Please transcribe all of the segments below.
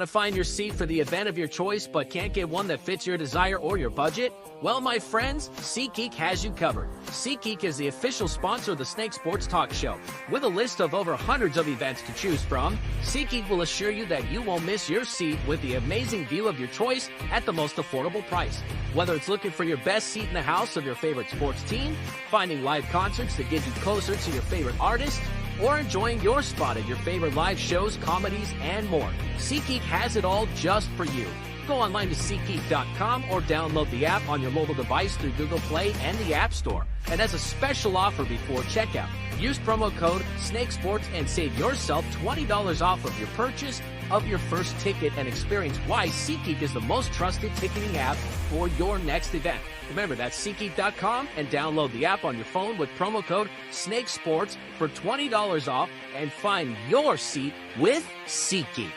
Want to find your seat for the event of your choice but can't get one that fits your desire or your budget? Well, my friends, SeatGeek has you covered. SeatGeek is the official sponsor of the Snake Sports Talk Show. With a list of over hundreds of events to choose from, SeatGeek will assure you that you won't miss your seat with the amazing view of your choice at the most affordable price. Whether it's looking for your best seat in the house of your favorite sports team, finding live concerts that get you closer to your favorite artist, or enjoying your spot at your favorite live shows, comedies, and more, SeatGeek has it all just for you. Go online to SeatGeek.com or download the app on your mobile device through Google Play and the App Store. And as a special offer before checkout, use promo code SNAKESPORTS and save yourself $20 off of your purchase of your first ticket and experience why SeatGeek is the most trusted ticketing app for your next event. Remember, that's SeatGeek.com and download the app on your phone with promo code SNAKESPORTS for $20 off and find your seat with SeatGeek.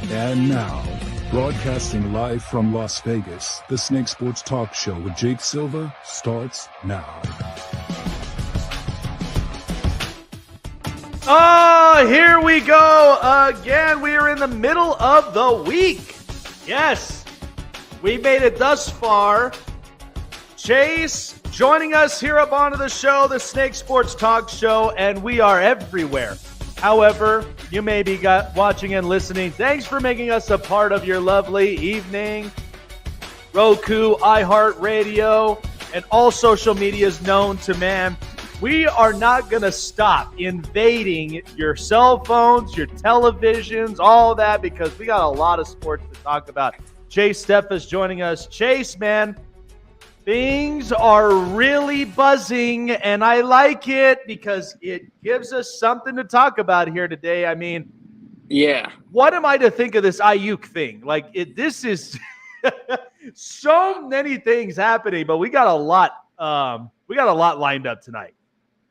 And now, broadcasting live from Las Vegas, the Snake Sports Talk Show with Jake Silva starts now. Here we go again. We are in the middle of the week. Yes, we made it thus far. Chase joining us here up onto the show, the Snake Sports Talk Show, and we are everywhere. However, you may be watching and listening. Thanks for making us a part of your lovely evening. Roku, iHeartRadio, and all social medias known to man. We are not going to stop invading your cell phones, your televisions, all that, because we got a lot of sports to talk about. Chase Steff is joining us. Chase, man, things are really buzzing, and I like it because it gives us something to talk about here today. I mean, yeah. What am I to think of this Ayuk thing? Like, this is so many things happening, but we got a lot. We got a lot lined up tonight.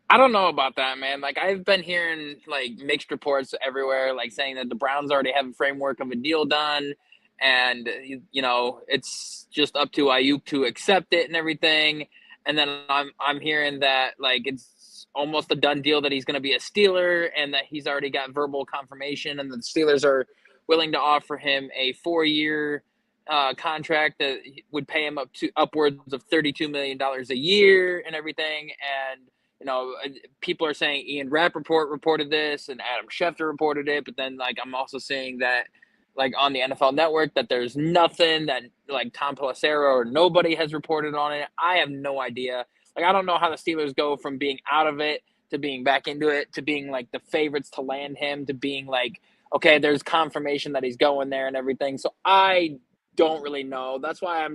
I don't know about that, man. Like, I've been hearing like mixed reports everywhere, like saying that the Browns already have a framework of a deal done. And, you know, it's just up to Ayuk to accept it and everything. And then I'm hearing that, like, it's almost a done deal that he's going to be a Steeler and that he's already got verbal confirmation and the Steelers are willing to offer him a 4-year contract that would pay him upwards of $32 million a year and everything. And, you know, people are saying Ian Rappaport reported this and Adam Schefter reported it. But then, like, I'm also saying that, like, on the NFL Network, that there's nothing that, like, Tom Pelissero or nobody has reported on it. I have no idea. Like, I don't know how the Steelers go from being out of it to being back into it to being, like, the favorites to land him to being, like, okay, there's confirmation that he's going there and everything. So I don't really know. That's why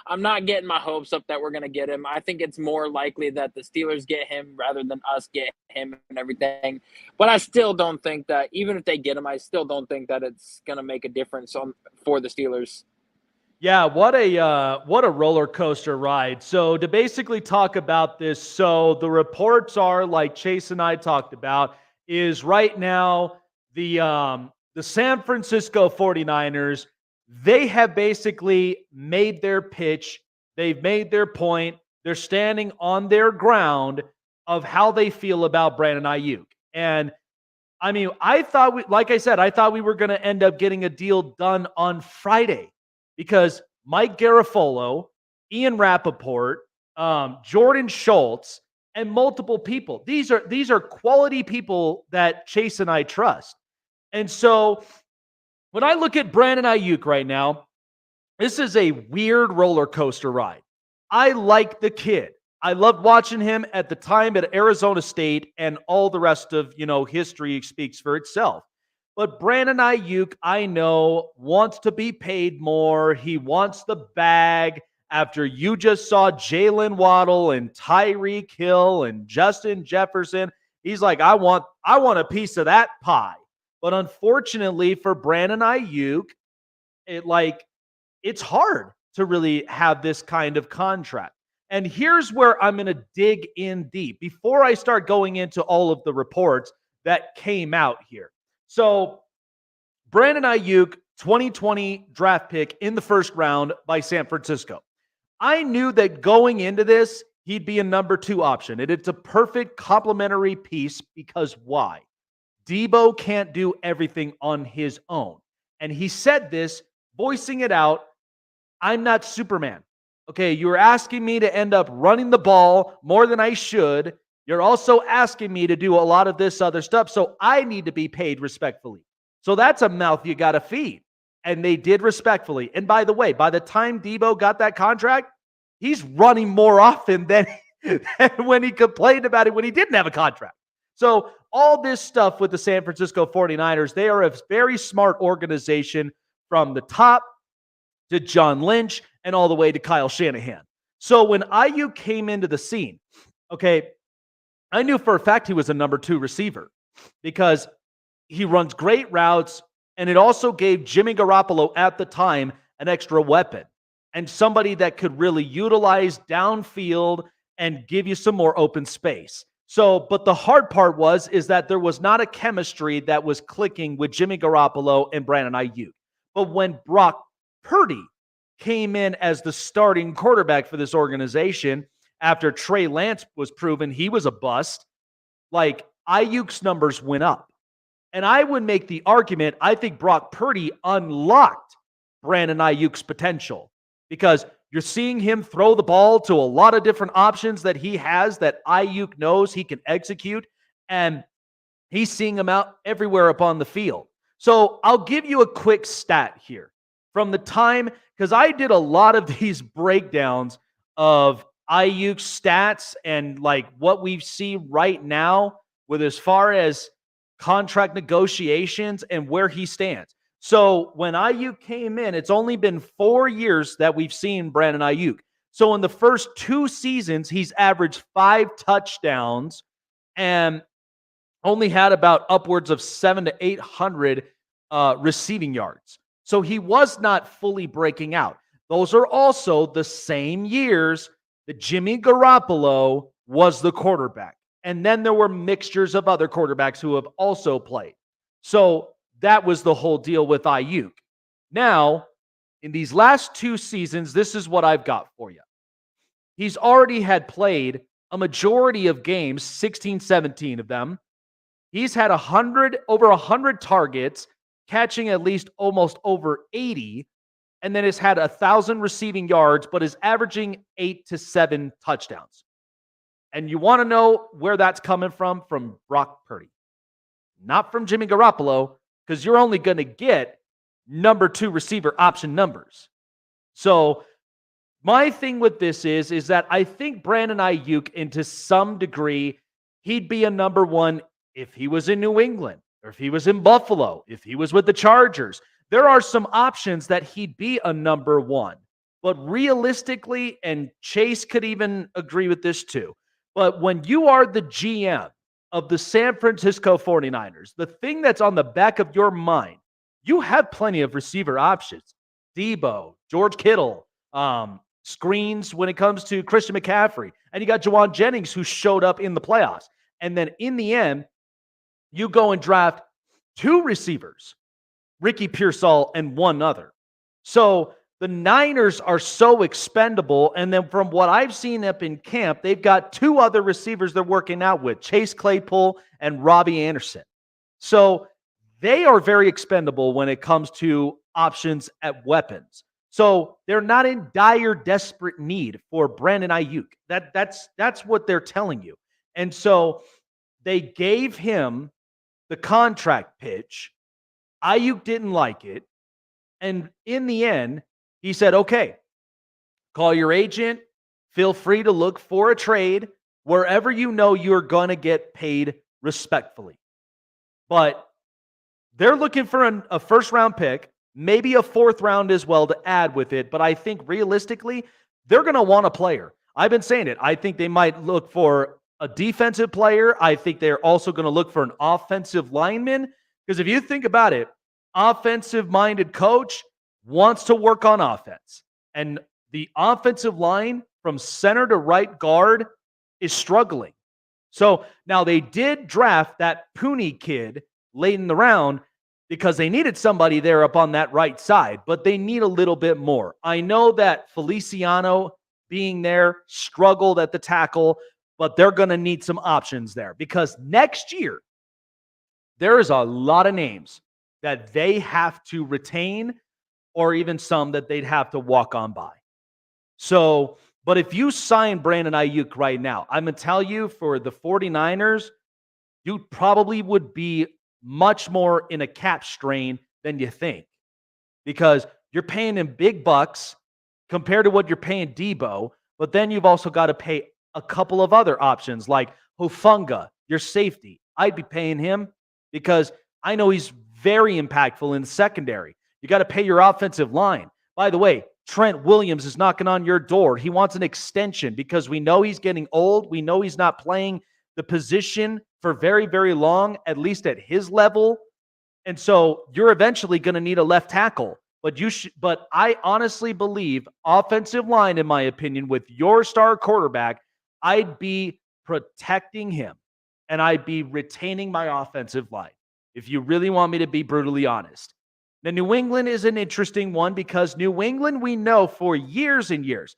I'm not getting my hopes up that we're going to get him. I think it's more likely that the Steelers get him rather than us get him and everything. But I still don't think that, even if they get him, I still don't think that it's going to make a difference for the Steelers. Yeah, what a roller coaster ride. So to basically talk about this, so the reports are, like Chase and I talked about, is right now the San Francisco 49ers, they have basically made their pitch. They've made their point. They're standing on their ground of how they feel about Brandon Ayuk. And I mean, I thought we were going to end up getting a deal done on Friday because Mike Garafolo, Ian Rappaport, Jordan Schultz, and multiple people. These are quality people that Chase and I trust. And so when I look at Brandon Ayuk right now, this is a weird roller coaster ride. I like the kid. I loved watching him at the time at Arizona State, and all the rest of, history speaks for itself. But Brandon Ayuk, I know, wants to be paid more. He wants the bag after you just saw Jalen Waddle and Tyreek Hill and Justin Jefferson. He's like, I want a piece of that pie. But unfortunately for Brandon Ayuk, it's hard to really have this kind of contract. And here's where I'm going to dig in deep before I start going into all of the reports that came out here. So, Brandon Ayuk, 2020 draft pick in the first round by San Francisco. I knew that going into this, he'd be a number 2 option. And it's a perfect complementary piece because why? Debo can't do everything on his own. And he said this, voicing it out, I'm not Superman. Okay, you're asking me to end up running the ball more than I should. You're also asking me to do a lot of this other stuff, so I need to be paid respectfully. So that's a mouth you got to feed. And they did respectfully. And by the way, by the time Debo got that contract, he's running more often than when he complained about it when he didn't have a contract. So all this stuff with the San Francisco 49ers, they are a very smart organization from the top to John Lynch and all the way to Kyle Shanahan. So when Ayuk came into the scene, okay, I knew for a fact he was a number 2 receiver because he runs great routes, and it also gave Jimmy Garoppolo at the time an extra weapon and somebody that could really utilize downfield and give you some more open space. So, but the hard part is that there was not a chemistry that was clicking with Jimmy Garoppolo and Brandon Ayuk. But when Brock Purdy came in as the starting quarterback for this organization after Trey Lance was proven he was a bust, like Ayuk's numbers went up. And I would make the argument, I think Brock Purdy unlocked Brandon Ayuk's potential because you're seeing him throw the ball to a lot of different options that he has that Ayuk knows he can execute, and he's seeing them out everywhere upon the field. So I'll give you a quick stat here from the time, because I did a lot of these breakdowns of Ayuk's stats and like what we see right now with as far as contract negotiations and where he stands. So when Ayuk came in, it's only been 4 years that we've seen Brandon Ayuk. So in the first 2 seasons, he's averaged 5 touchdowns and only had about upwards of 700 to 800 receiving yards. So he was not fully breaking out. Those are also the same years that Jimmy Garoppolo was the quarterback. And then there were mixtures of other quarterbacks who have also played. So that was the whole deal with Ayuk. Now, in these last 2 seasons, this is what I've got for you. He's already had played a majority of games, 16, 17 of them. He's had over 100 targets, catching at least almost over 80, and then has had 1,000 receiving yards, but is averaging 8 to 7 touchdowns. And you want to know where that's coming from? From Brock Purdy. Not from Jimmy Garoppolo, because you're only going to get number 2 receiver option numbers. So my thing with this is that I think Brandon Ayuk, and to some degree, he'd be a number 1 if he was in New England, or if he was in Buffalo, if he was with the Chargers. There are some options that he'd be a number 1. But realistically, and Chase could even agree with this too, but when you are the GM of the San Francisco 49ers, the thing that's on the back of your mind, you have plenty of receiver options. Debo, George Kittle, screens when it comes to Christian McCaffrey. And you got Juwan Jennings, who showed up in the playoffs. And then in the end, you go and draft 2 receivers, Ricky Pearsall and 1 other. So the Niners are so expendable. And then from what I've seen up in camp, they've got 2 other receivers they're working out with, Chase Claypool and Robbie Anderson. So they are very expendable when it comes to options at weapons. So they're not in dire, desperate need for Brandon Ayuk. That's what they're telling you. And so they gave him the contract pitch. Ayuk didn't like it. And in the end, he said, okay, call your agent. Feel free to look for a trade wherever you know you're going to get paid respectfully. But they're looking for a first-round pick, maybe a 4th round as well to add with it. But I think realistically, they're going to want a player. I've been saying it. I think they might look for a defensive player. I think they're also going to look for an offensive lineman Because if you think about it, offensive-minded coach wants to work on offense. And the offensive line from center to right guard is struggling. So now they did draft that Pooney kid late in the round because they needed somebody there up on that right side, but they need a little bit more. I know that Feliciano being there struggled at the tackle, but they're going to need some options there because next year, there is a lot of names that they have to retain or even some that they'd have to walk on by. So, but if you sign Brandon Ayuk right now, I'm going to tell you for the 49ers, you probably would be much more in a cap strain than you think because you're paying him big bucks compared to what you're paying Debo, but then you've also got to pay a couple of other options like Hufanga, your safety. I'd be paying him because I know he's very impactful in the secondary. You got to pay your offensive line. By the way, Trent Williams is knocking on your door. He wants an extension because we know he's getting old. We know he's not playing the position for very, very long, at least at his level. And so you're eventually going to need a left tackle. But I honestly believe offensive line, in my opinion, with your star quarterback, I'd be protecting him and I'd be retaining my offensive line. If you really want me to be brutally honest. Now, New England is an interesting one because New England, we know for years and years,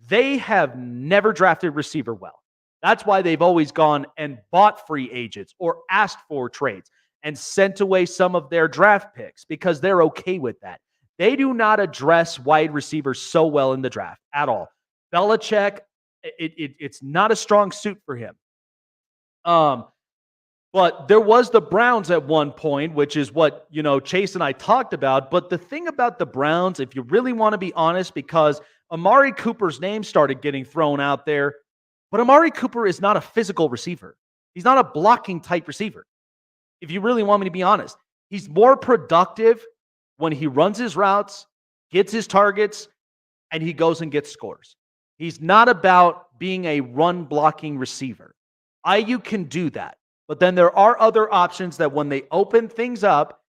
they have never drafted receiver well. That's why they've always gone and bought free agents or asked for trades and sent away some of their draft picks because they're okay with that. They do not address wide receivers so well in the draft at all. Belichick, it's not a strong suit for him. But there was the Browns at one point, which is what, Chase and I talked about. But the thing about the Browns, if you really want to be honest, because Amari Cooper's name started getting thrown out there, but Amari Cooper is not a physical receiver. He's not a blocking type receiver. If you really want me to be honest, he's more productive when he runs his routes, gets his targets, and he goes and gets scores. He's not about being a run blocking receiver. Ayuk can do that. But then there are other options that when they open things up,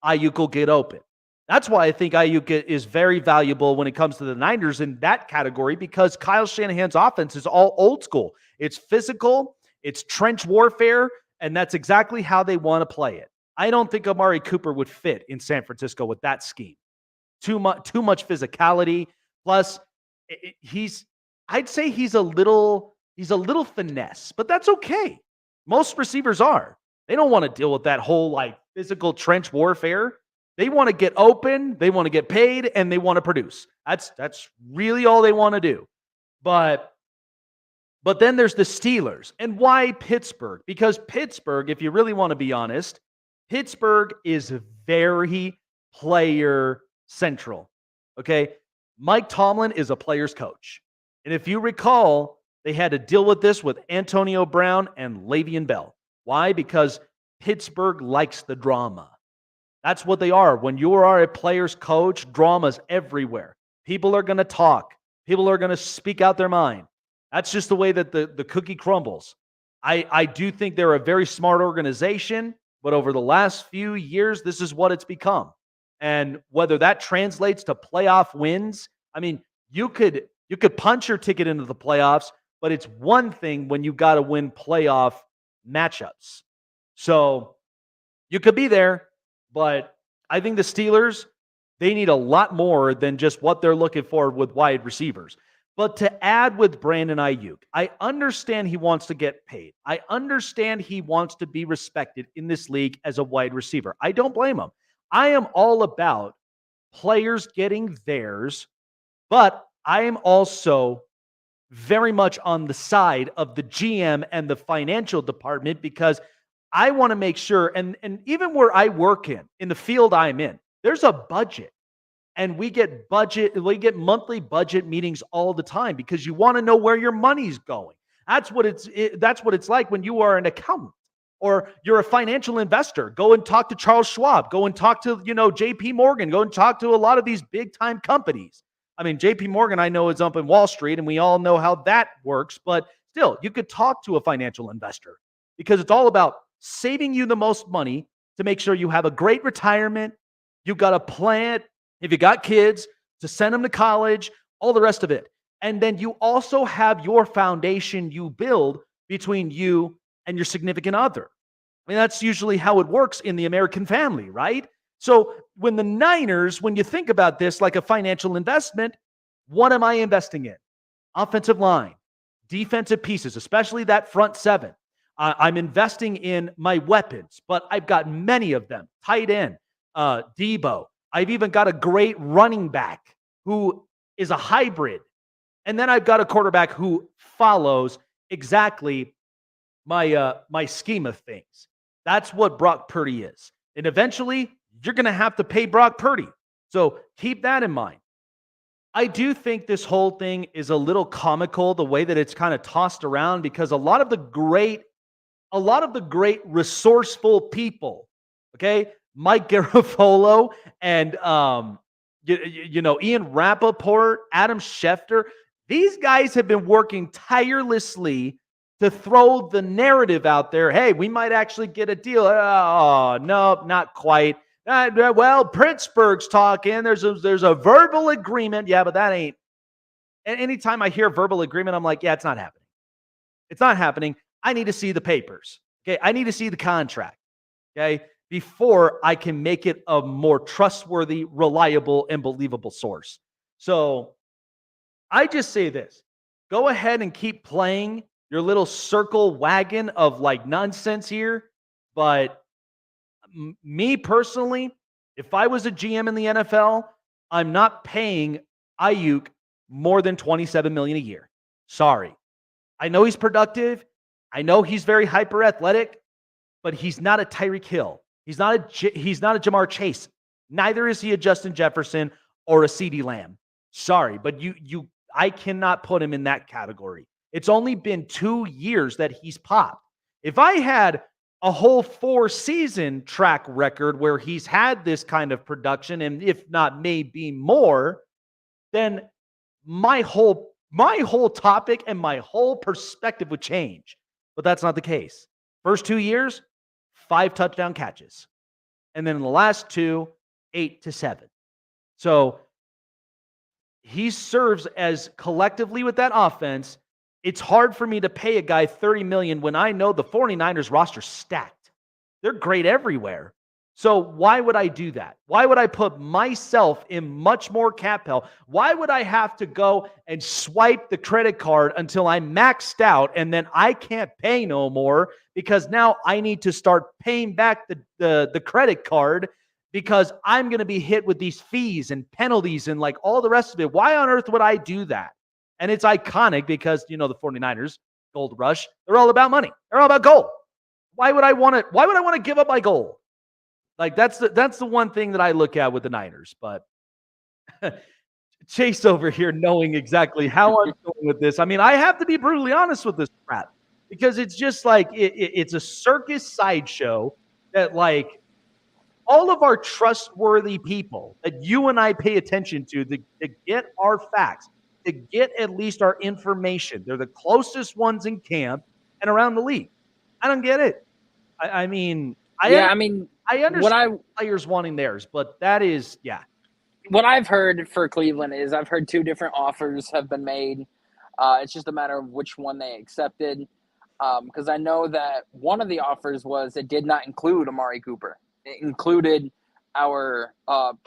Ayuk will get open. That's why I think Ayuk is very valuable when it comes to the Niners in that category because Kyle Shanahan's offense is all old school. It's physical, it's trench warfare, and that's exactly how they want to play it. I don't think Amari Cooper would fit in San Francisco with that scheme. Too much physicality. Plus, I'd say he's a little finesse, but that's okay. Most receivers are. They don't want to deal with that whole physical trench warfare. They want to get open, they want to get paid, and they want to produce. That's really all they want to do. But then there's the Steelers. And why Pittsburgh? Because Pittsburgh, if you really want to be honest, Pittsburgh is very player central. Okay? Mike Tomlin is a player's coach. And if you recall, they had to deal with this with Antonio Brown and Le'Veon Bell. Why? Because Pittsburgh likes the drama. That's what they are. When you are a player's coach, drama's everywhere. People are going to talk. People are going to speak out their mind. That's just the way that the cookie crumbles. I do think they're a very smart organization, but over the last few years, this is what it's become. And whether that translates to playoff wins, I mean, you could punch your ticket into the playoffs, but it's one thing when you got to win playoff matchups. So you could be there, but I think the Steelers, they need a lot more than just what they're looking for with wide receivers. But to add with Brandon Ayuk, I understand he wants to get paid. I understand he wants to be respected in this league as a wide receiver. I don't blame him. I am all about players getting theirs, but I am also very much on the side of the GM and the financial department because I want to make sure, and even where I work in the field I'm in, there's a budget. And we get monthly budget meetings all the time because you want to know where your money's going. That's what it's like when you are an accountant or you're a financial investor. Go and talk to Charles Schwab. Go and talk to, JP Morgan. Go and talk to a lot of these big time companies. I mean, JP Morgan, I know, is up in Wall Street, and we all know how that works. But still, you could talk to a financial investor because it's all about saving you the most money to make sure you have a great retirement. You got a plan, if you got kids, to send them to college, all the rest of it. And then you also have your foundation you build between you and your significant other. I mean, that's usually how it works in the American family, right? So when the Niners, when you think about this like a financial investment, what am I investing in? Offensive line, defensive pieces, especially that front seven. I'm investing in my weapons, but I've got many of them. Tight end, Debo. I've even got a great running back who is a hybrid. And then I've got a quarterback who follows exactly my scheme of things. That's what Brock Purdy is. And eventually, you're going to have to pay Brock Purdy. So keep that in mind. I do think this whole thing is a little comical, the way that it's kind of tossed around, because a lot of the great resourceful people, okay, Mike Garafolo and Ian Rappaport, Adam Schefter, these guys have been working tirelessly to throw the narrative out there. Hey, we might actually get a deal. Oh, no, not quite. Well, Pittsburgh's talking. There's a verbal agreement. Yeah, but that ain't. And anytime I hear verbal agreement, I'm like, yeah, it's not happening. It's not happening. I need to see the papers. Okay, I need to see the contract. Okay, before I can make it a more trustworthy, reliable, and believable source. So I just say this: go ahead and keep playing your little circle wagon of like nonsense here. But me personally, if I was a GM in the NFL, I'm not paying Ayuk more than $27 million a year. Sorry. I know he's productive. I know he's very hyper athletic, but he's not a Tyreek Hill. He's not a Jamar Chase. Neither is he a Justin Jefferson or a CeeDee Lamb. Sorry, but I cannot put him in that category. It's only been 2 years that he's popped. If I had a whole 4-season track record where he's had this kind of production, and if not maybe more, then my whole topic and my whole perspective would change. But that's not the case. First 2 years, 5 touchdown catches. And then in the last 2, 8 to 7. So he serves as collectively with that offense. It's hard for me to pay a guy $30 million when I know the 49ers roster's stacked. They're great everywhere. So why would I do that? Why would I put myself in much more cap hell? Why would I have to go and swipe the credit card until I'm maxed out and then I can't pay no more because now I need to start paying back the credit card because I'm going to be hit with these fees and penalties and like all the rest of it. Why on earth would I do that? And it's iconic because, the 49ers, Gold Rush, they're all about money. They're all about gold. Why would I want to give up my gold? Like that's the one thing that I look at with the Niners. But Chase over here knowing exactly how I'm doing with this. I mean, I have to be brutally honest with this crap because it's just like it's a circus sideshow that like all of our trustworthy people that you and I pay attention to get our facts, to get at least our information. They're the closest ones in camp and around the league. I don't get it. I understand players wanting theirs, but that is, yeah. What I've heard for Cleveland is I've heard 2 different offers have been made. It's just a matter of which one they accepted. Because I know that one of the offers was it did not include Amari Cooper. It included our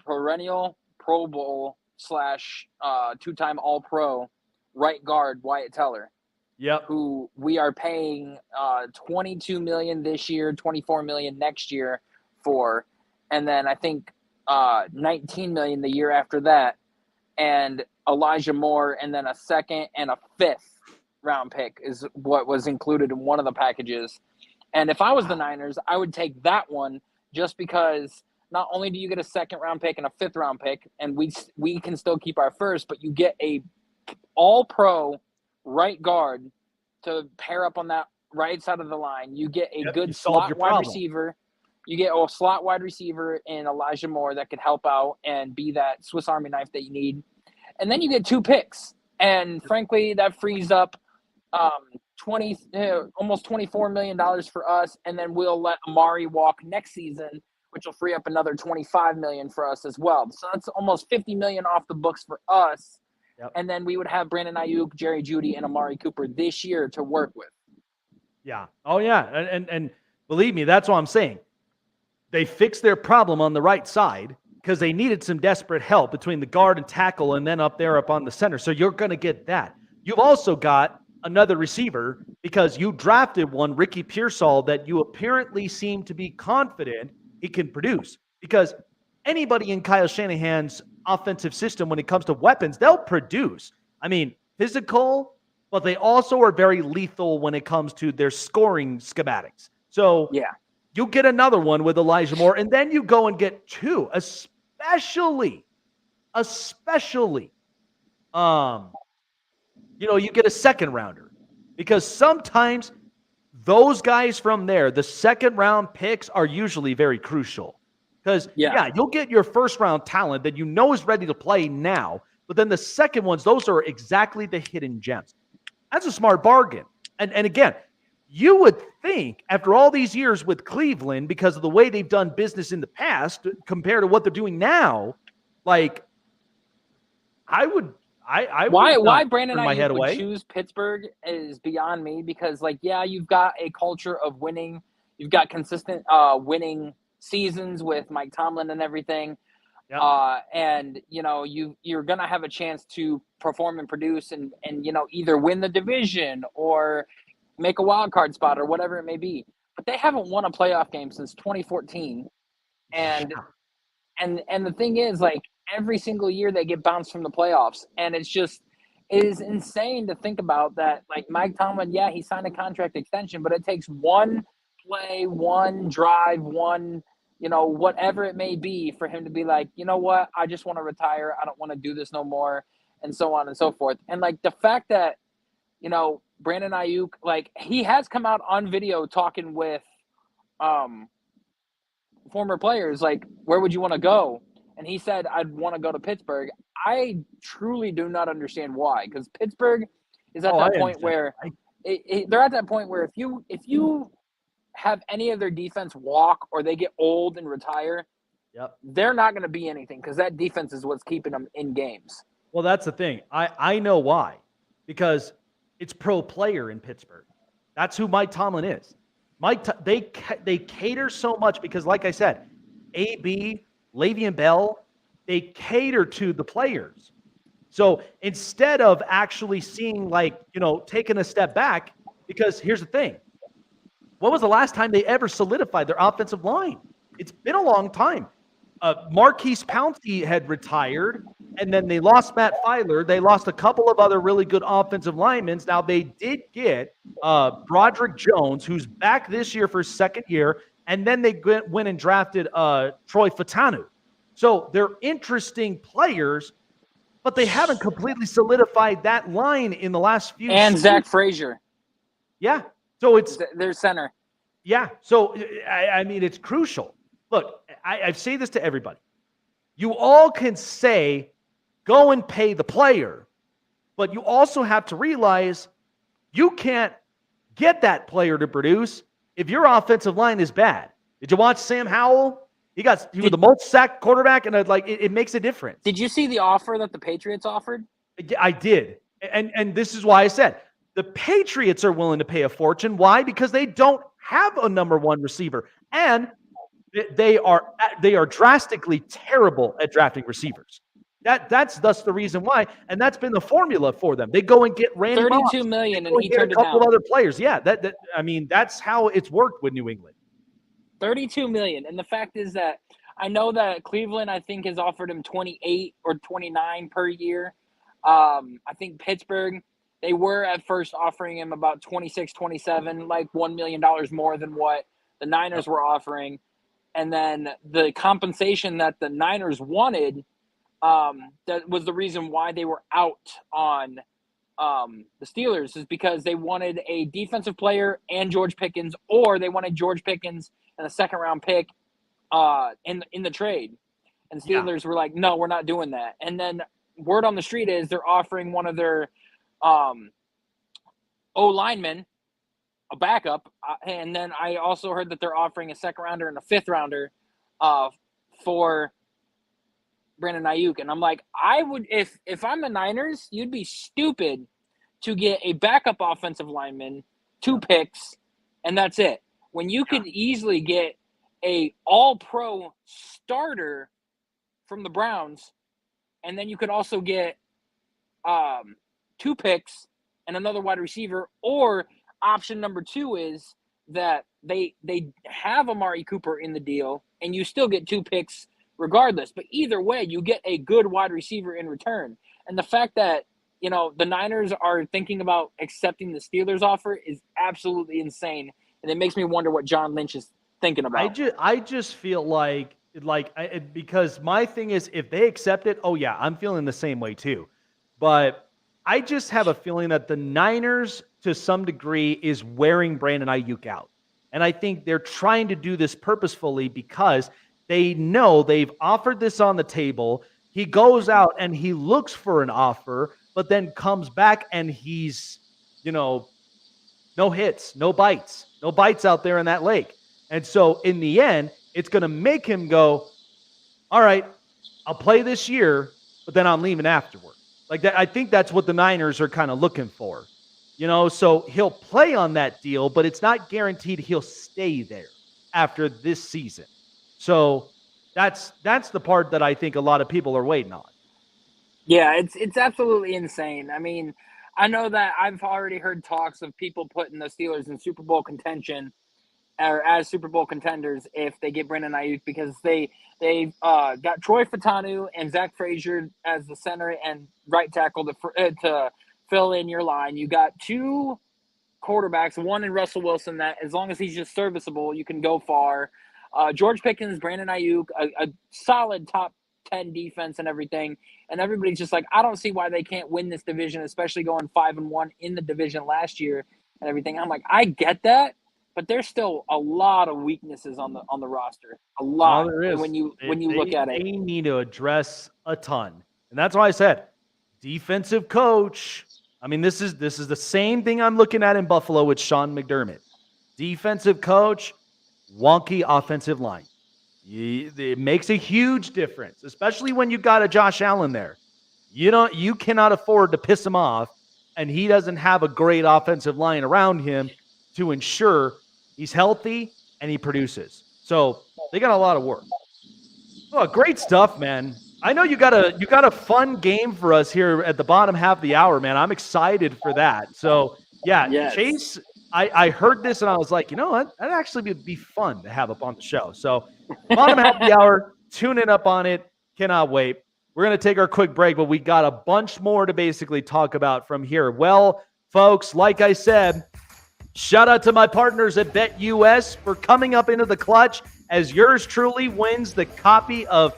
perennial Pro Bowl / 2-time All-Pro right guard Wyatt Teller. Yep. Who we are paying $22 million this year, $24 million next year for, and then I think $19 million the year after that, and Elijah Moore, and then a 2nd and a 5th round pick is what was included in one of the packages. And if I was the Niners, I would take that one just because not only do you get a 2nd round pick and a 5th round pick, and we can still keep our first, but you get a All-Pro right guard to pair up on that right side of the line. You get a good slot wide receiver. You get a slot wide receiver in Elijah Moore that could help out and be that Swiss Army knife that you need. And then you get 2 picks. And frankly, that frees up almost $24 million for us, and then we'll let Amari walk next season, which will free up another $25 million for us as well. So that's almost $50 million off the books for us. Yep. And then we would have Brandon Ayuk, Jerry Jeudy, and Amari Cooper this year to work with. Yeah. Oh, yeah. And believe me, that's what I'm saying. They fixed their problem on the right side because they needed some desperate help between the guard and tackle and then up on the center. So you're going to get that. You've also got another receiver because you drafted one, Ricky Pearsall, that you apparently seem to be confident he can produce. Because anybody in Kyle Shanahan's offensive system, when it comes to weapons, they'll produce. I mean, physical, but they also are very lethal when it comes to their scoring schematics. So yeah, you get another one with Elijah Moore, and then you go and get two, especially, you get a second rounder, because sometimes those guys from there, the second round picks, are usually very crucial. Because, you'll get your first round talent that you know is ready to play now, but then the second ones, those are exactly the hidden gems. That's a smart bargain. And again, you would think after all these years with Cleveland, because of the way they've done business in the past compared to what they're doing now, like, why Brandon Ayuk would away. choose Pittsburgh is beyond me, because you've got a culture of winning. You've got consistent winning seasons with Mike Tomlin and everything. Yep. And you're going to have a chance to perform and produce and either win the division or make a wild card spot or whatever it may be. But they haven't won a playoff game since 2014. And the thing is, every single year they get bounced from the playoffs. And it is insane to think about that. Mike Tomlin, he signed a contract extension, but it takes one play, one drive, one, whatever it may be for him to be like, you know what, I just want to retire. I don't want to do this no more, and so on and so forth. And the fact that, Brandon Ayuk, he has come out on video talking with former players, where would you want to go? And he said, I'd want to go to Pittsburgh. I truly do not understand why, because Pittsburgh is at that point where they're at that point where if you have any of their defense walk or they get old and retire, they're not going to be anything, because that defense is what's keeping them in games. Well, that's the thing. I know why. Because it's pro player in Pittsburgh. That's who Mike Tomlin is. They cater so much because, like I said, AB, Le'Veon Bell, they cater to the players. So instead of actually seeing, taking a step back, because here's the thing. When was the last time they ever solidified their offensive line? It's been a long time. Marquise Pouncey had retired, and then they lost Matt Filer. They lost a couple of other really good offensive linemen. Now, they did get Broderick Jones, who's back this year for his second year, and then they went and drafted Troy Fatanu. So they're interesting players, but they haven't completely solidified that line in the last few And seasons. Zach Frazier. Yeah. So it's their center. Yeah. So, I mean, it's crucial. Look, I say this to everybody. You all can say, go and pay the player, but you also have to realize you can't get that player to produce if your offensive line is bad. Did you watch Sam Howell? He was the most sacked quarterback, and it makes a difference. Did you see the offer that the Patriots offered? I did. And this is why I said the Patriots are willing to pay a fortune. Why? Because they don't have a number one receiver. And they are drastically terrible at drafting receivers. That's thus the reason why, and that's been the formula for them. They go and get Randy Moss. $32 million, and he turned it down. A couple of other players. Yeah, that's how it's worked with New England. $32 million, and the fact is that I know that Cleveland, I think, has offered him 28 or 29 per year. I think Pittsburgh, they were at first offering him about 26, 27, like $1 million more than what the Niners were offering. And then the compensation that the Niners wanted, that was the reason why they were out on the Steelers, is because they wanted a defensive player and George Pickens, or they wanted George Pickens and a second-round pick in the trade. And the Steelers were like, no, we're not doing that. And then word on the street is they're offering one of their O-lineman, a backup, and then I also heard that they're offering a second rounder and a fifth rounder for Brandon Ayuk. And I'm like, I would, if I'm the Niners, you'd be stupid to get a backup offensive lineman, 2 picks, and that's it. When you could easily get a all-pro starter from the Browns, and then you could also get 2 picks and another wide receiver, or option number 2 is that they have Amari Cooper in the deal, and you still get 2 picks regardless. But either way, you get a good wide receiver in return. And the fact that, you know, the Niners are thinking about accepting the Steelers offer is absolutely insane. And it makes me wonder what John Lynch is thinking about. I just feel like because my thing is, if they accept it, oh yeah, I'm feeling the same way too. But I just have a feeling that the Niners, to some degree, is wearing Brandon Ayuk out. And I think they're trying to do this purposefully because they know they've offered this on the table. He goes out and he looks for an offer, but then comes back and he's, no hits, no bites out there in that lake. And so in the end, it's going to make him go, all right, I'll play this year, but then I'm leaving afterward. Like that, I think that's what the Niners are kind of looking for. So he'll play on that deal, but it's not guaranteed he'll stay there after this season. So that's the part that I think a lot of people are waiting on. Yeah, it's absolutely insane. I mean, I know that I've already heard talks of people putting the Steelers in Super Bowl contention or as Super Bowl contenders if they get Brandon Ayuk, because they've got Troy Fautanu and Zach Frazier as the center and right tackle to fill in your line. You got 2 quarterbacks, one in Russell Wilson, that as long as he's just serviceable, you can go far. George Pickens, Brandon Ayuk, a solid top 10 defense and everything. And everybody's just like, I don't see why they can't win this division, especially going 5-1 in the division last year and everything. I'm like, I get that, but there's still a lot of weaknesses on the roster. A lot. There is. When you look at it. They need to address a ton. And that's why I said defensive coach. I mean, this is the same thing I'm looking at in Buffalo with Sean McDermott. Defensive coach, wonky offensive line. It makes a huge difference, especially when you got a Josh Allen there. You cannot afford to piss him off, and he doesn't have a great offensive line around him to ensure he's healthy and he produces. So they got a lot of work. Oh, great stuff, man. I know you got a fun game for us here at the bottom half of the hour, man. I'm excited for that. So yeah, yes. Chase, I heard this and I was like, you know what? That'd actually be fun to have up on the show. So bottom half of the hour, tune in up on it. Cannot wait. We're going to take our quick break, but we got a bunch more to basically talk about from here. Well, folks, like I said, shout out to my partners at BetUS for coming up into the clutch as yours truly wins the copy of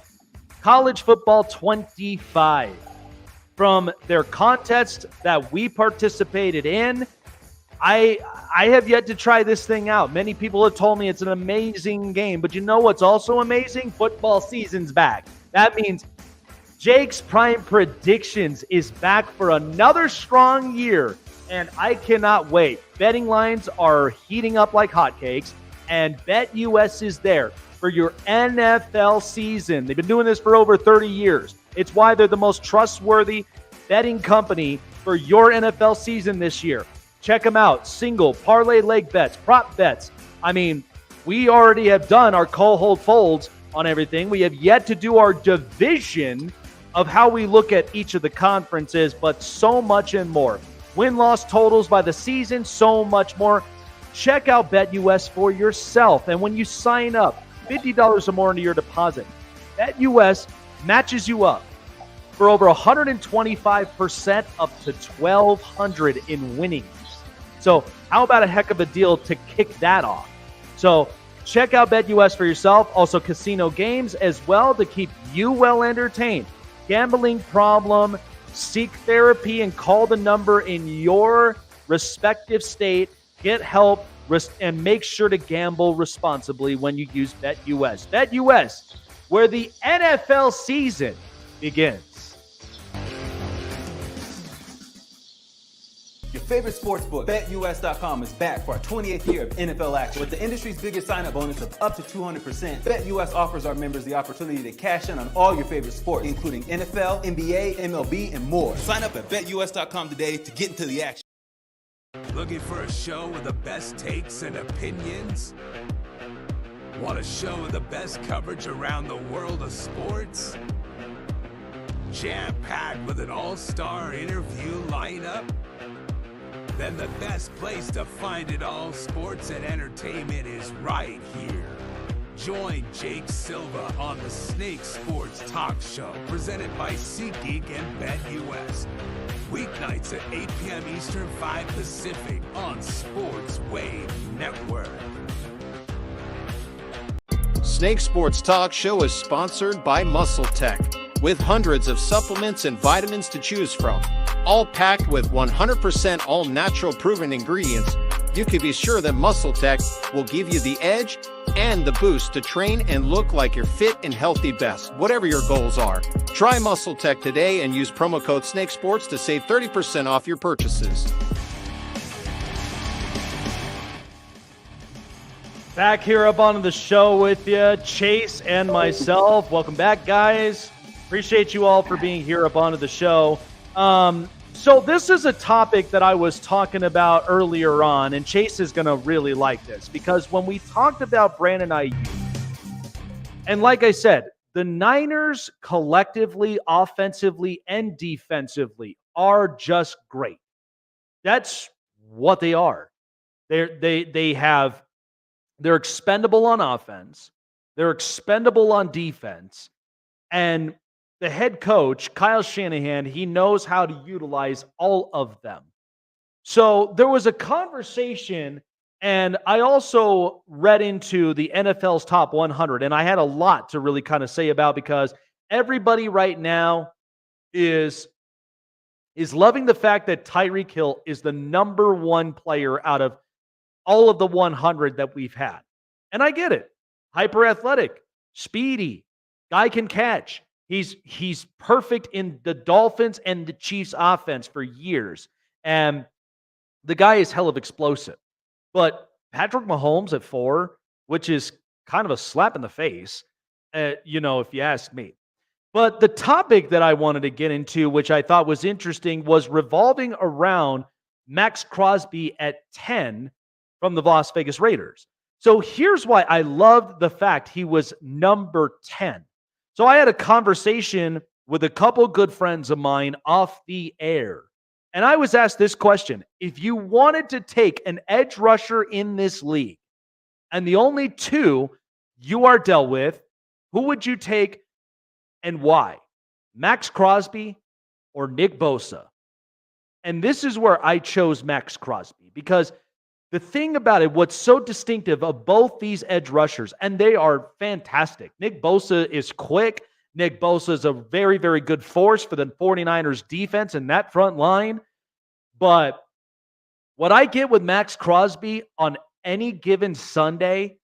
College Football 25. From their contest that we participated in, I have yet to try this thing out. Many people have told me it's an amazing game, but you know what's also amazing? Football season's back. That means Jake's Prime Predictions is back for another strong year, and I cannot wait. Betting lines are heating up like hotcakes, and BetUS is there for your NFL season. They've been doing this for over 30 years. It's why they're the most trustworthy betting company for your NFL season this year. Check them out. Single, parlay, leg bets, prop bets. I mean, we already have done our call, hold, folds on everything. We have yet to do our division of how we look at each of the conferences, but so much and more. Win-loss totals by the season, so much more. Check out BetUS for yourself. And when you sign up, $50 or more into your deposit, BetUS matches you up for over 125% up to $1,200 in winnings. So how about a heck of a deal to kick that off? So check out BetUS for yourself. Also casino games as well to keep you well entertained. Gambling problem, seek therapy and call the number in your respective state. Get help and make sure to gamble responsibly when you use BetUS. BetUS, where the NFL season begins. favorite sportsbook, BetUS.com, is back for our 28th year of NFL action. With the industry's biggest sign-up bonus of up to 200%, BetUS offers our members the opportunity to cash in on all your favorite sports, including NFL, NBA, MLB, and more. Sign up at BetUS.com today to get into the action. Looking for a show with the best takes and opinions? Want a show with the best coverage around the world of sports? Jam-packed with an all-star interview lineup? Then the best place to find it all, sports and entertainment, is right here. Join Jake Silva on the Snake Sports Talk Show, presented by SeatGeek and BetUS. Weeknights at 8 p.m. Eastern, 5 Pacific on Sports Wave Network. Snake Sports Talk Show is sponsored by Muscle Tech, with hundreds of supplements and vitamins to choose from, all packed with 100% all-natural proven ingredients. You can be sure that Muscle Tech will give you the edge and the boost to train and look like your fit and healthy best, whatever your goals are. Try Muscle Tech today and use promo code SNAKESPORTS to save 30% off your purchases. Back here up on the show with you, Chase and myself. Welcome back, guys. Appreciate you all for being here up onto the show. So this is a topic that I was talking about earlier on, and Chase is going to really like this, because when we talked about Brandon Ayuk, and like I said, the Niners collectively, offensively and defensively are just great. That's what they are. They're expendable on offense. They're expendable on defense. And the head coach, Kyle Shanahan, he knows how to utilize all of them. So there was a conversation, and I also read into the NFL's top 100, and I had a lot to really kind of say about, because everybody right now is loving the fact that Tyreek Hill is the number one player out of all of the 100 that we've had. And I get it. Hyper athletic, speedy, guy can catch. He's perfect in the Dolphins and the Chiefs offense for years. And the guy is hell of explosive. But Patrick Mahomes at 4, which is kind of a slap in the face, if you ask me. But the topic that I wanted to get into, which I thought was interesting, was revolving around Max Crosby at 10 from the Las Vegas Raiders. So here's why I loved the fact he was number 10. So I had a conversation with a couple good friends of mine off the air, and I was asked this question: if you wanted to take an edge rusher in this league, and the only two you are dealt with, who would you take and why? Max Crosby or Nick Bosa? And this is where I chose Max Crosby, because the thing about it, what's so distinctive of both these edge rushers, and they are fantastic. Nick Bosa is quick. Nick Bosa is a very, very good force for the 49ers defense and that front line. But what I get with Max Crosby on any given Sunday,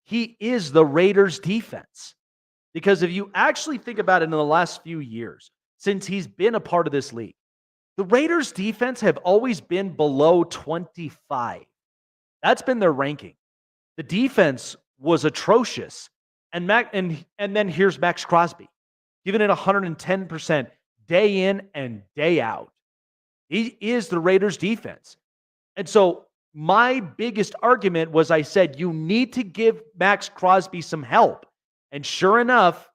he is the Raiders defense. Because if you actually think about it, in the last few years, since he's been a part of this league, the Raiders defense have always been below 25. That's been their ranking. The defense was atrocious. And then here's Max Crosby, giving it 110% day in and day out. He is the Raiders defense. And so my biggest argument was, I said, you need to give Max Crosby some help. And sure enough,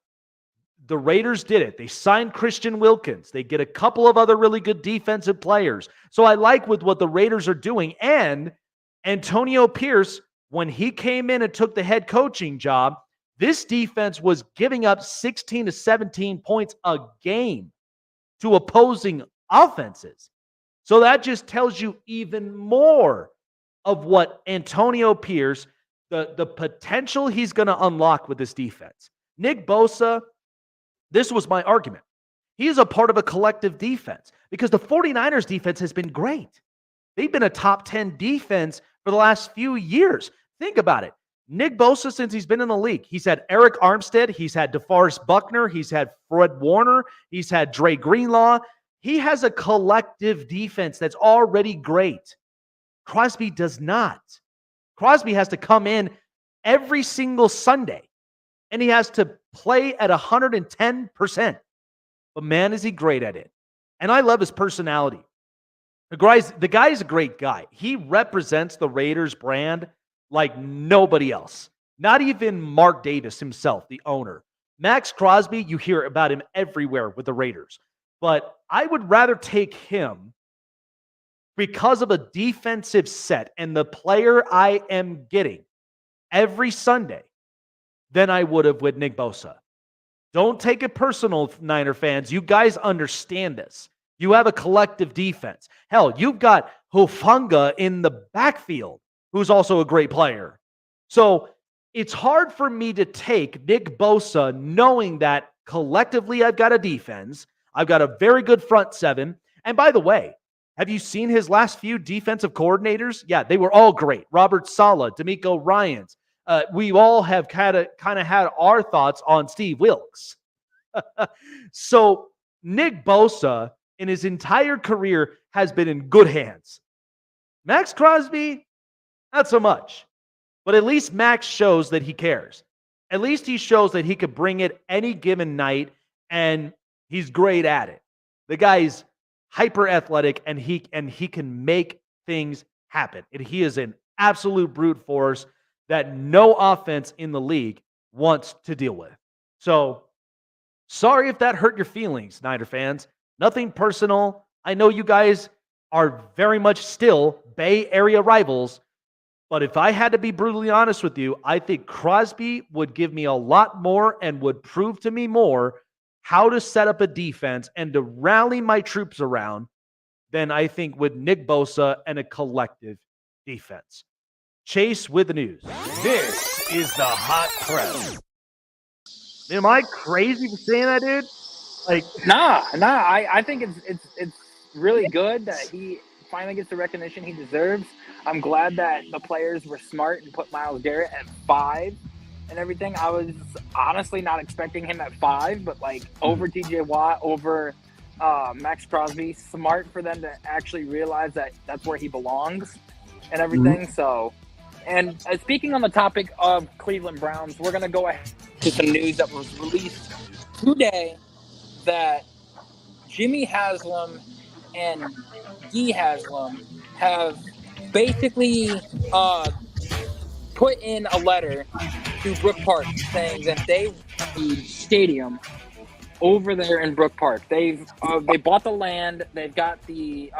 the Raiders did it. They signed Christian Wilkins. They get a couple of other really good defensive players. So I like with what the Raiders are doing. And Antonio Pierce, when he came in and took the head coaching job, this defense was giving up 16 to 17 points a game to opposing offenses. So that just tells you even more of what Antonio Pierce, the potential he's going to unlock with this defense. Nick Bosa, this was my argument. He is a part of a collective defense, because the 49ers defense has been great. They've been a top 10 defense for the last few years. Think about it. Nick Bosa, since he's been in the league, he's had Eric Armstead, he's had DeForest Buckner, he's had Fred Warner, he's had Dre Greenlaw. He has a collective defense that's already great. Crosby does not. Crosby has to come in every single Sunday, and he has to play at 110%. But man, is he great at it. And I love his personality. The guy's a great guy. He represents the Raiders brand like nobody else. Not even Mark Davis himself, the owner. Max Crosby, you hear about him everywhere with the Raiders. But I would rather take him because of a defensive set and the player I am getting every Sunday than I would have with Nick Bosa. Don't take it personal, Niner fans. You guys understand this. You have a collective defense. Hell, you've got Hufanga in the backfield, who's also a great player. So it's hard for me to take Nick Bosa knowing that collectively I've got a defense. I've got a very good front seven. And by the way, have you seen his last few defensive coordinators? Yeah, they were all great. Robert Saleh, D'Amico Ryans. We all have kind of had our thoughts on Steve Wilkes. So Nick Bosa in his entire career has been in good hands. Max Crosby, not so much. But at least Max shows that he cares. At least he shows that he could bring it any given night, and he's great at it. The guy's hyper athletic, and he can make things happen. And he is an absolute brute force that no offense in the league wants to deal with. So, sorry if that hurt your feelings, Niner fans. Nothing personal. I know you guys are very much still Bay Area rivals, but if I had to be brutally honest with you, I think Crosby would give me a lot more and would prove to me more how to set up a defense and to rally my troops around than I think with Nick Bosa and a collective defense. Chase with the news. This is the hot press. Am I crazy for saying that, dude? Nah. I think it's really good that he finally gets the recognition he deserves. I'm glad that the players were smart and put Myles Garrett at 5 and everything. I was honestly not expecting him at 5, but over TJ Watt, over Max Crosby, smart for them to actually realize that that's where he belongs and everything. Mm-hmm. So, and speaking on the topic of Cleveland Browns, we're going to go ahead to some news that was released today that Jimmy Haslam and Guy Haslam have basically put in a letter to Brook Park saying that they want a stadium over there in Brook Park. They bought the land. They've got the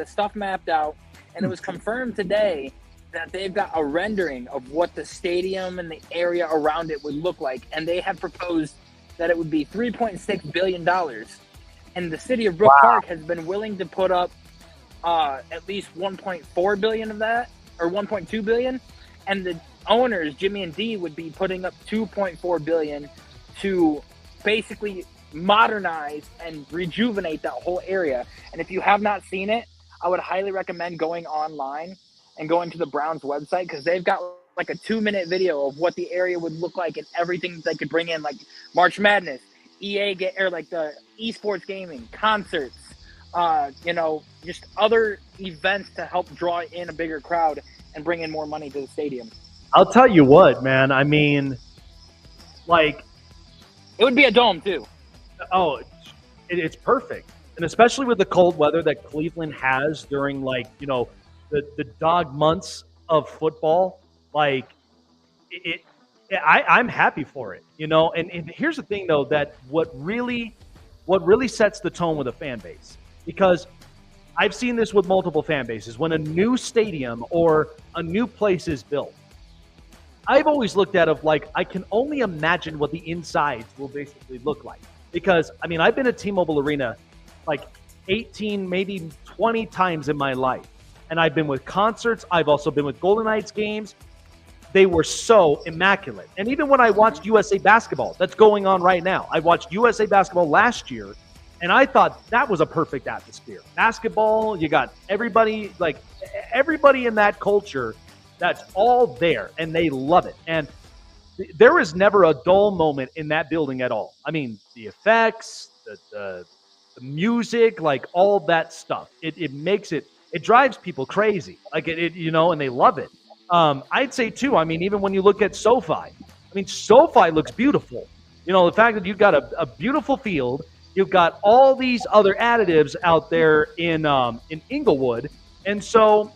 stuff mapped out, and it was confirmed today that they've got a rendering of what the stadium and the area around it would look like, and they have proposed that it would be $3.6 billion. And the city of Brook Park has been willing to put up at least $1.4 billion of that, or $1.2 billion. And the owners, Jimmy and Dee, would be putting up $2.4 billion to basically modernize and rejuvenate that whole area. And if you have not seen it, I would highly recommend going online and going to the Browns website, because they've got a 2-minute video of what the area would look like and everything they could bring in, like March Madness, the esports gaming, concerts, just other events to help draw in a bigger crowd and bring in more money to the stadium. I'll tell you what, man. I mean, it would be a dome too. Oh, it's perfect. And especially with the cold weather that Cleveland has during the dog months of football, I'm happy for it, And here's the thing, though, that what really sets the tone with a fan base, because I've seen this with multiple fan bases. When a new stadium or a new place is built, I've always looked at it I can only imagine what the insides will basically look like. Because, I've been at T-Mobile Arena 18, maybe 20 times in my life. And I've been with concerts. I've also been with Golden Knights games. They were so immaculate. And even when I watched USA Basketball, that's going on right now. I watched USA Basketball last year, and I thought that was a perfect atmosphere. Basketball, you got everybody in that culture, that's all there, and they love it. And there is never a dull moment in that building at all. The effects, the music, like all that stuff. It makes it drives people crazy. Like and they love it. I'd say too, I mean, even when you look at SoFi, I mean, SoFi looks beautiful. The fact that you've got a beautiful field, you've got all these other additives out there in Inglewood, and so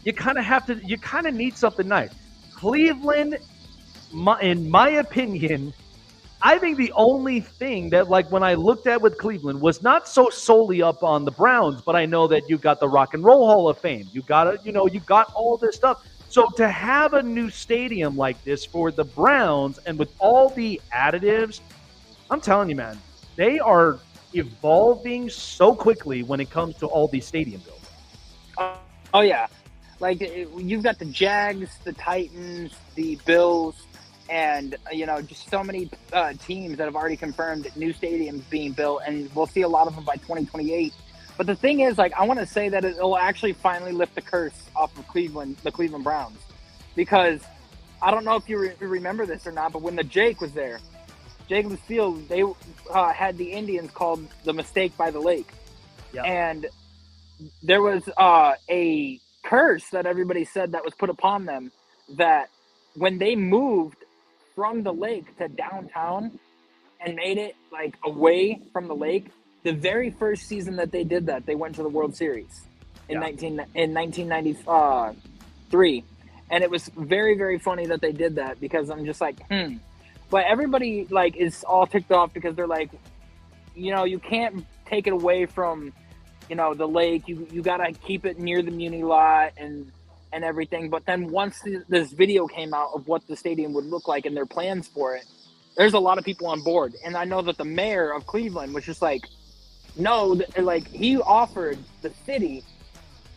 you kind of need something nice. Cleveland, in my opinion, I think the only thing that, like, when I looked at with Cleveland was not so solely up on the Browns, but I know that you got the Rock and Roll Hall of Fame. You got you got all this stuff. So to have a new stadium like this for the Browns and with all the additives, I'm telling you, man, they are evolving so quickly when it comes to all these stadium builds. Oh yeah. Like, you've got the Jags, the Titans, the Bills, and, just so many teams that have already confirmed new stadiums being built, and we'll see a lot of them by 2028. But the thing is, like, I want to say that it will actually finally lift the curse off of the Cleveland Browns. Because I don't know if you remember this or not, but when the Jake was there, Jacobs Field, they had the Indians called the Mistake by the Lake. Yep. And there was a curse that everybody said that was put upon them, that when they moved from the lake to downtown and made it like away from the lake, the very first season that they did that, they went to the World Series in 1993. And it was very, very funny that they did that, because I'm just like, But everybody like is all ticked off because they're like, you can't take it away from the lake. You gotta keep it near the Muni lot and everything. But then once this video came out of what the stadium would look like and their plans for it, there's a lot of people on board. And I know that the mayor of Cleveland was just like, no, like, he offered the city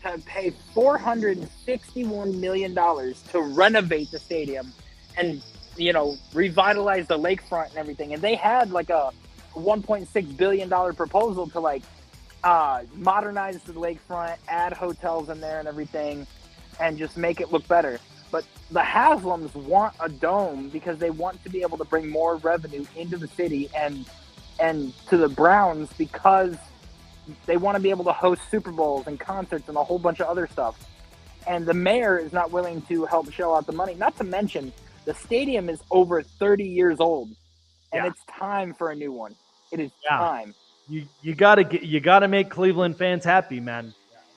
to pay $461 million to renovate the stadium and revitalize the lakefront and everything. And they had like a $1.6 billion proposal to like modernize the lakefront, add hotels in there and everything, and just make it look better. But the Haslams want a dome because they want to be able to bring more revenue into the city and to the Browns, because they want to be able to host Super Bowls and concerts and a whole bunch of other stuff. And the mayor is not willing to help shell out the money. Not to mention, the stadium is over 30 years old, and it's time for a new one. It is time. You gotta make Cleveland fans happy, man.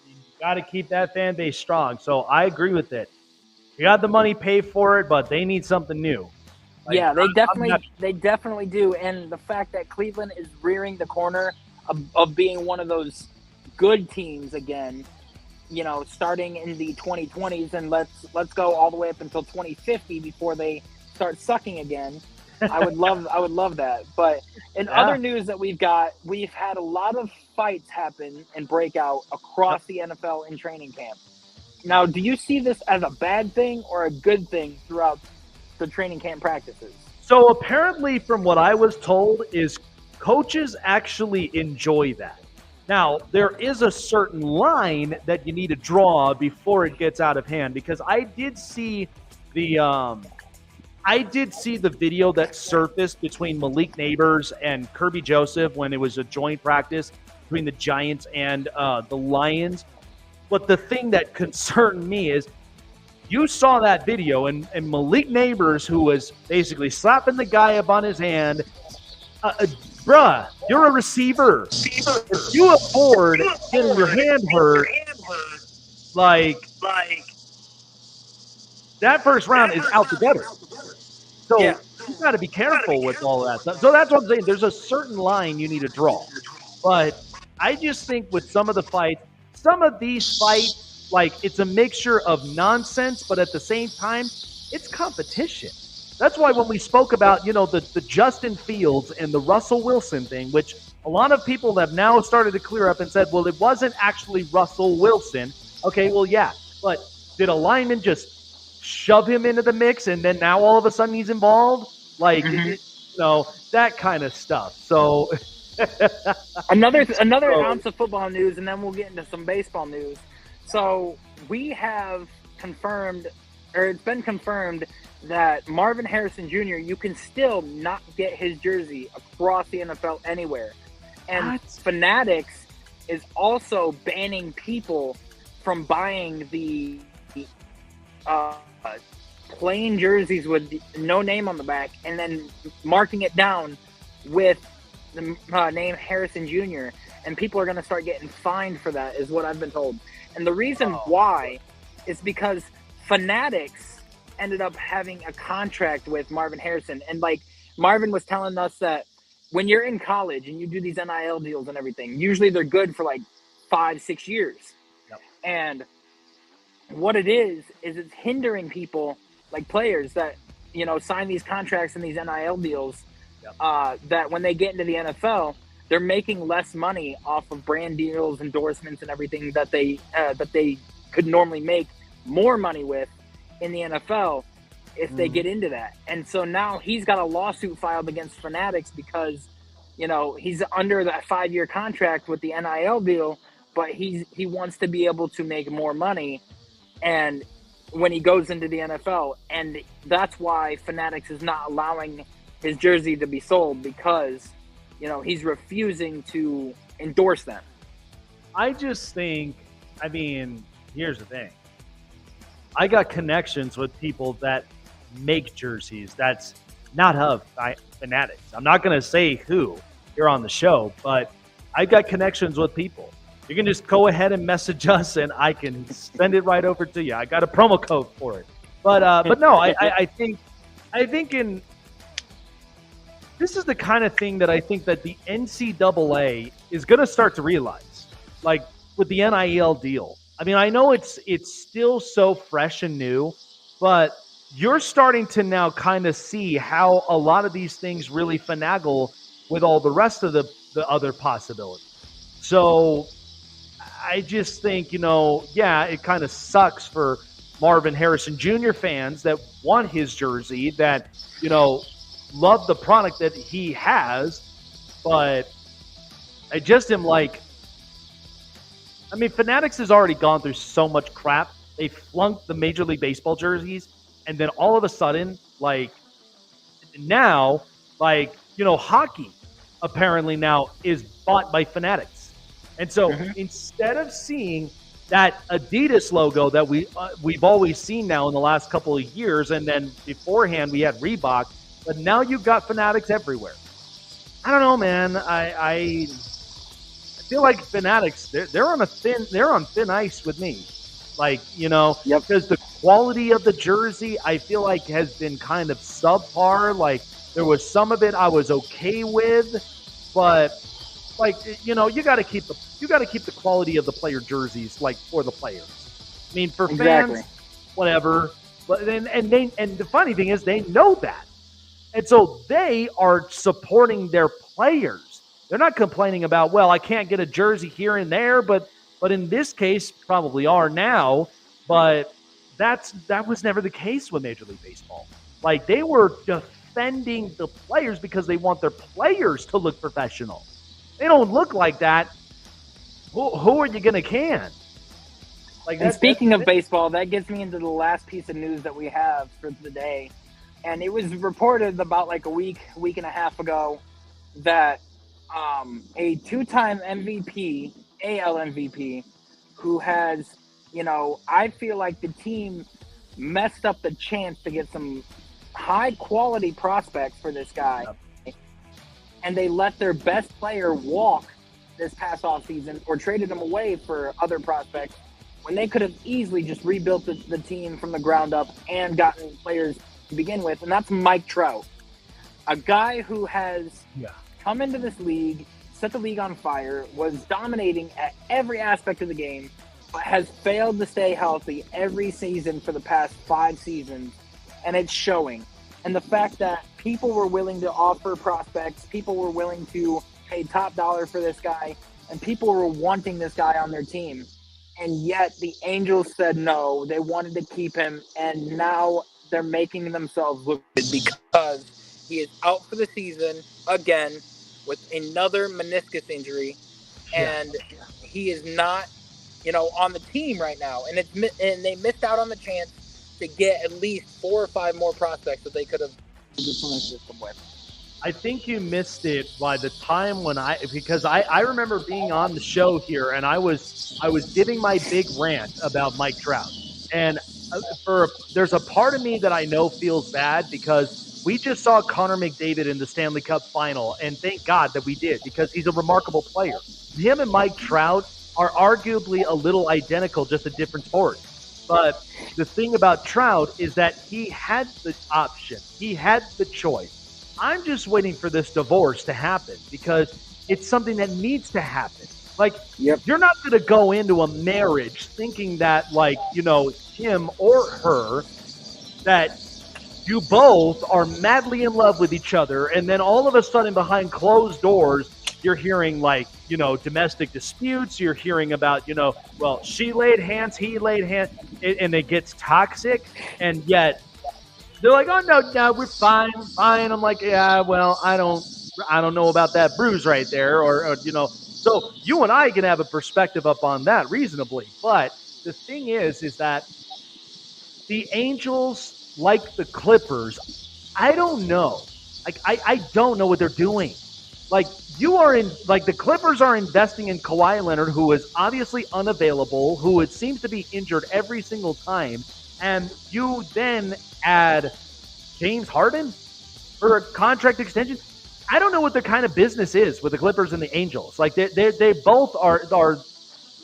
You gotta keep that fan base strong. So I agree with it. You got the money, pay for it, but they need something new. Like, they definitely do. And the fact that Cleveland is rearing the corner of being one of those good teams again, starting in the 2020s, and let's go all the way up until 2050 before they start sucking again. I would love that. But in other news that we've had a lot of fights happen and break out across the NFL in training camp. Now, do you see this as a bad thing or a good thing throughout the training camp practices? So apparently, from what I was told, is coaches actually enjoy that. Now, there is a certain line that you need to draw before it gets out of hand, because I did see the video that surfaced between Malik Neighbors and Kirby Joseph when it was a joint practice between the Giants and the Lions. But the thing that concerned me is you saw that video, and Malik Neighbors, who was basically slapping the guy up on his hand, bruh, you're a receiver. If you afford getting your hand hurt, like that first round is out together. So you got to be careful with all that stuff. So that's what I'm saying. There's a certain line you need to draw. But I just think with some of the fights, some of these fights, like, it's a mixture of nonsense, but at the same time, it's competition. That's why when we spoke about, the Justin Fields and the Russell Wilson thing, which a lot of people have now started to clear up and said, well, it wasn't actually Russell Wilson. Okay, well, yeah. But did a lineman just shove him into the mix and then now all of a sudden he's involved? Like, that kind of stuff. So another ounce of football news, and then we'll get into some baseball news. So we have confirmed, or it's been confirmed, that Marvin Harrison Jr., you can still not get his jersey across the NFL anywhere. And Fanatics is also banning people from buying the plain jerseys with no name on the back and then marking it down with the name Harrison Jr. And people are going to start getting fined for that, is what I've been told. And the reason why is because Fanatics ended up having a contract with Marvin Harrison. And like Marvin was telling us that when you're in college and you do these NIL deals and everything, usually they're good for like 5-6 years. Yep. And what it is it's hindering people, like players that, you know, sign these contracts and these NIL deals, that when they get into the NFL, they're making less money off of brand deals, endorsements, and everything that they could normally make more money with in the NFL if they get into that. And so now he's got a lawsuit filed against Fanatics because, you know, he's under that 5-year contract with the NIL deal, but he wants to be able to make more money and when he goes into the NFL. And that's why Fanatics is not allowing his jersey to be sold, because, you know, he's refusing to endorse them. I just think, I mean, here's the thing. I got connections with people that make jerseys that's not of Fanatics. I'm not going to say who here on the show, but I've got connections with people. You can just go ahead and message us, and I can send it right over to you. I got a promo code for it. But no, I think in this is the kind of thing that I think that the NCAA is going to start to realize, like with the NIL deal. I mean, I know it's still so fresh and new, but you're starting to now kind of see how a lot of these things really finagle with all the rest of the other possibilities. So I just think, you know, yeah, it kind of sucks for Marvin Harrison Jr. fans that want his jersey, that, you know, love the product that he has, but I just am like, I mean, Fanatics has already gone through so much crap. They flunked the Major League Baseball jerseys, and then all of a sudden, like, now, like, you know, hockey apparently now is bought by Fanatics. And so instead of seeing that Adidas logo that we've always seen now in the last couple of years, and then beforehand we had Reebok, but now you've got Fanatics everywhere. I don't know, man. I feel like Fanatics, they're on thin ice with me. Like, you know, because the quality of the jersey, I feel like has been kind of subpar. Like, there was some of it I was okay with, but like, you know, you got to keep the quality of the player jerseys, like, for the players. I mean, for fans, whatever. But and the funny thing is, they know that, and so they are supporting their players. They're not complaining about, well, I can't get a jersey here and there, but in this case, probably are now. But that was never the case with Major League Baseball. Like, they were defending the players because they want their players to look professional. They don't look like that. Who are you going to can? Like, and speaking of baseball, that gets me into the last piece of news that we have for the day. And it was reported about like a week and a half ago that a 2-time MVP, AL MVP, who has, you know, I feel like the team messed up the chance to get some high quality prospects for this guy. And they let their best player walk this past offseason, or traded him away for other prospects, when they could have easily just rebuilt the team from the ground up and gotten players to begin with. And that's Mike Trout, a guy who has come into this league, set the league on fire, was dominating at every aspect of the game, but has failed to stay healthy every season for the past 5 seasons. And it's showing. And the fact that people were willing to offer prospects, people were willing to pay top dollar for this guy, and people were wanting this guy on their team. And yet the Angels said no, they wanted to keep him, and now they're making themselves look good because he is out for the season again with another meniscus injury, and he is not, you know, on the team right now. And they missed out on the chance to get at least 4 or 5 more prospects that they could have the system with. I think you missed it by the time when because I remember being on the show here and I was giving my big rant about Mike Trout. And there's a part of me that I know feels bad because we just saw Connor McDavid in the Stanley Cup final, and thank God that we did because he's a remarkable player. Him and Mike Trout are arguably a little identical, just a different sport. But the thing about Trout is that he had the option, he had the choice. I'm just waiting for this divorce to happen because it's something that needs to happen. Like, You're not going to go into a marriage thinking that, like, him or her, that you both are madly in love with each other. And then all of a sudden behind closed doors, you're hearing like, domestic disputes. You're hearing about, well, she laid hands, he laid hands, and it gets toxic. And yet they're like, oh, no, we're fine. I'm like, yeah, well, I don't know about that bruise right there. Or so you and I can have a perspective up on that reasonably. But the thing is that the Angels, like the Clippers, I don't know. Like, I don't know what they're doing. Like, the Clippers are investing in Kawhi Leonard, who is obviously unavailable, who it seems to be injured every single time. And you then add James Harden for a contract extension. I don't know what the kind of business is with the Clippers and the Angels. Like, they both are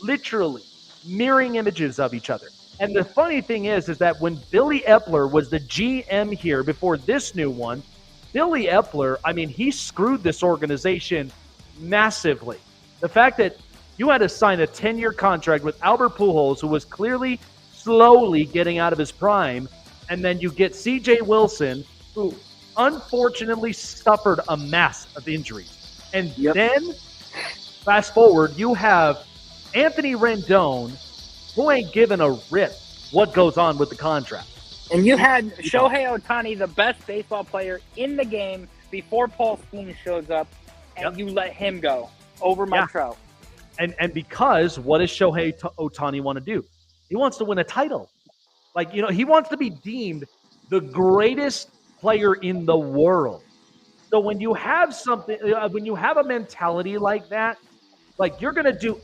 literally mirroring images of each other. And the funny thing is that when Billy Epler was the GM here before this new one, Billy Epler, I mean, he screwed this organization massively. The fact that you had to sign a 10-year contract with Albert Pujols, who was clearly slowly getting out of his prime, and then you get C.J. Wilson, who unfortunately suffered a mass of injuries. And then, fast forward, you have Anthony Rendon, who ain't giving a rip what goes on with the contract. And you had Shohei Ohtani, the best baseball player in the game, before Paul Skeens shows up, and you let him go over Mike Trout. And because what does Shohei Ohtani want to do? He wants to win a title. Like, he wants to be deemed the greatest player in the world. So when you have when you have a mentality like that, like, you're going to do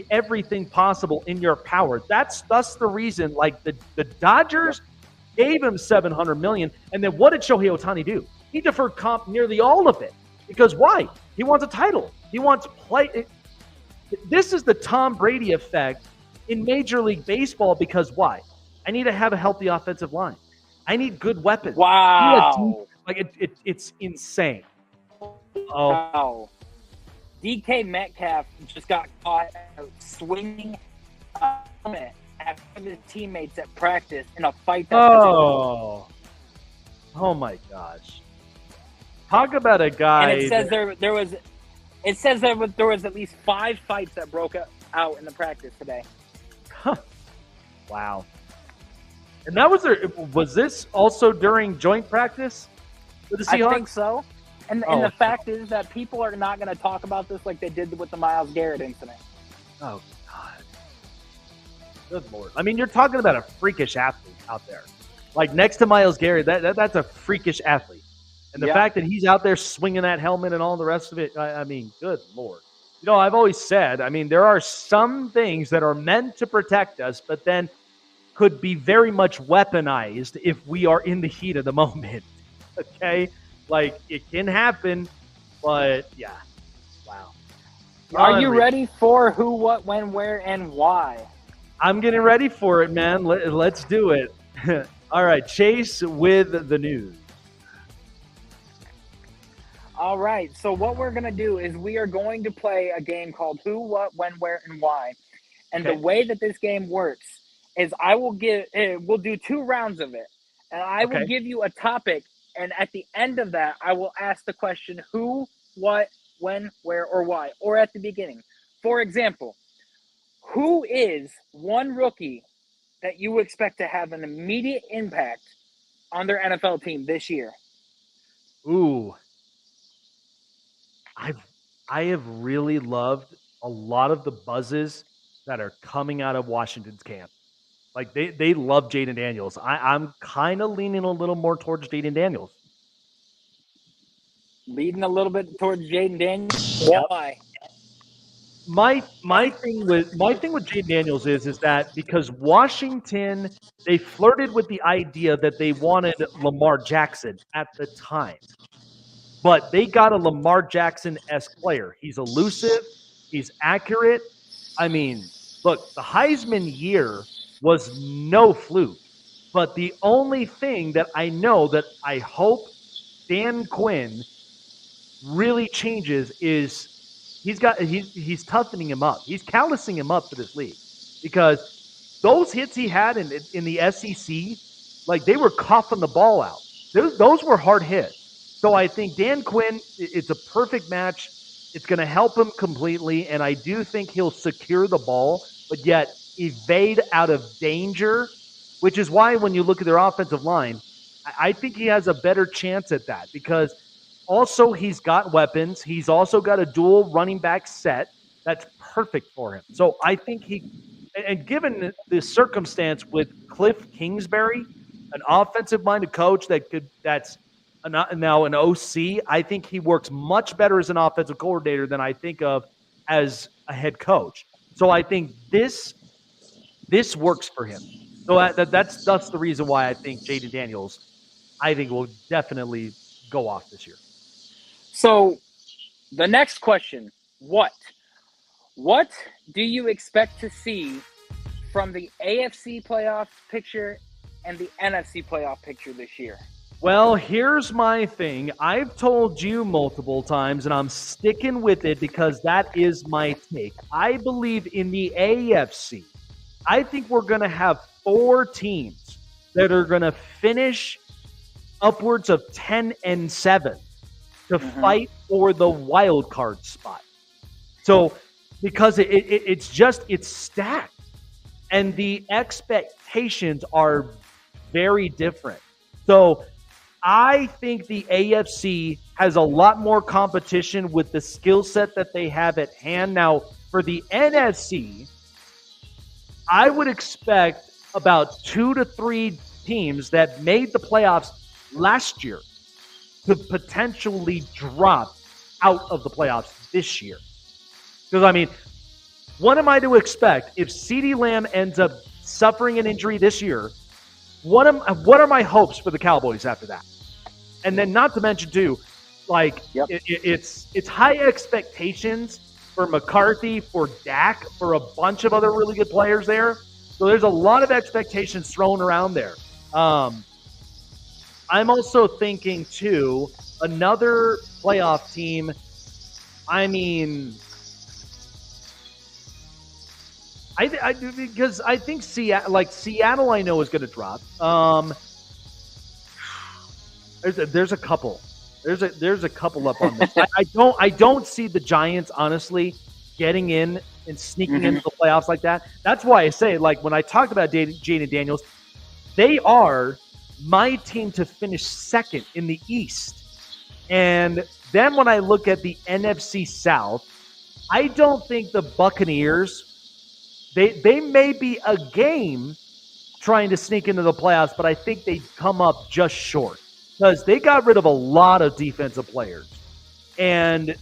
everything possible in your power. That's the reason, like, the Dodgers gave him $700 million. And then what did Shohei Ohtani do? He deferred comp nearly all of it. Because why? He wants a title. He wants play. This is the Tom Brady effect in Major League Baseball because why? I need to have a healthy offensive line. I need good weapons. Wow. It's insane. Wow. DK Metcalf just got caught swinging a helmet at one of his teammates at practice in a fight. Oh my gosh! Talk about a guy. And it says there was at least 5 fights that broke out in the practice today. Huh. Wow. And that was this also during joint practice with the Seahawks? I think so. And the fact is that people are not going to talk about this like they did with the Myles Garrett incident. Oh, God. Good Lord. I mean, you're talking about a freakish athlete out there. Like, next to Myles Garrett, that's a freakish athlete. And the fact that he's out there swinging that helmet and all the rest of it, I mean, good Lord. I've always said, I mean, there are some things that are meant to protect us, but then could be very much weaponized if we are in the heat of the moment. Okay? Like, it can happen, but yeah. Wow. Are you ready for who, what, when, where, and why? I'm getting ready for it, man. Let's do it. All right, Chase with the news. All right, so what we're going to do is we are going to play a game called Who, What, When, Where, and Why. And the way that this game works is we'll do 2 rounds of it. And I will give you a topic. And at the end of that, I will ask the question, who, what, when, where, or why, or at the beginning. For example, who is one rookie that you expect to have an immediate impact on their NFL team this year? Ooh. I have really loved a lot of the buzzes that are coming out of Washington's camp. Like, they love Jaden Daniels. I'm kind of leaning a little more towards Jaden Daniels. leading a little bit towards Jaden Daniels. Yep. Why? My thing with Jaden Daniels is that because Washington, they flirted with the idea that they wanted Lamar Jackson at the time, but they got a Lamar Jackson-esque player. He's elusive, he's accurate. I mean, look, the Heisman year was no fluke, but the only thing that I know that I hope Dan Quinn really changes is he's toughening him up. He's callousing him up for this league because those hits he had in the SEC, like they were coughing the ball out. Those were hard hits. So I think Dan Quinn, it's a perfect match. It's going to help him completely, and I do think he'll secure the ball, but yet evade out of danger, which is why when you look at their offensive line, I think he has a better chance at that because also he's got weapons. He's also got a dual running back set that's perfect for him. So I think and given the circumstance with Cliff Kingsbury, an offensive-minded coach that's now an OC, I think he works much better as an offensive coordinator than I think of as a head coach. So I think this works for him. So that's the reason why I think Jaden Daniels, I think, will definitely go off this year. So the next question, what do you expect to see from the AFC playoff picture and the NFC playoff picture this year? Well, here's my thing. I've told you multiple times, and I'm sticking with it because that is my take. I believe in the AFC. I think we're going to have 4 teams that are going to finish upwards of 10-7 to fight for the wild card spot. So, because it's stacked, and the expectations are very different. So, I think the AFC has a lot more competition with the skill set that they have at hand. Now, for the NFC, I would expect about 2 to 3 teams that made the playoffs last year to potentially drop out of the playoffs this year. Because, I mean, what am I to expect if CeeDee Lamb ends up suffering an injury this year? What are my hopes for the Cowboys after that? And then not to mention, too, like, it's high expectations for McCarthy, for Dak, for a bunch of other really good players there. So there's a lot of expectations thrown around there. I'm also thinking, too, another playoff team. I mean, because I think Seattle, I know is going to drop. There's a couple. There's a couple up on this. I don't see the Giants honestly getting in and sneaking into the playoffs like that. That's why I say, like, when I talked about Jaden Daniels, they are my team to finish second in the East. And then when I look at the NFC South, I don't think the Buccaneers, they may be a game trying to sneak into the playoffs, but I think they come up just short because they got rid of a lot of defensive players. And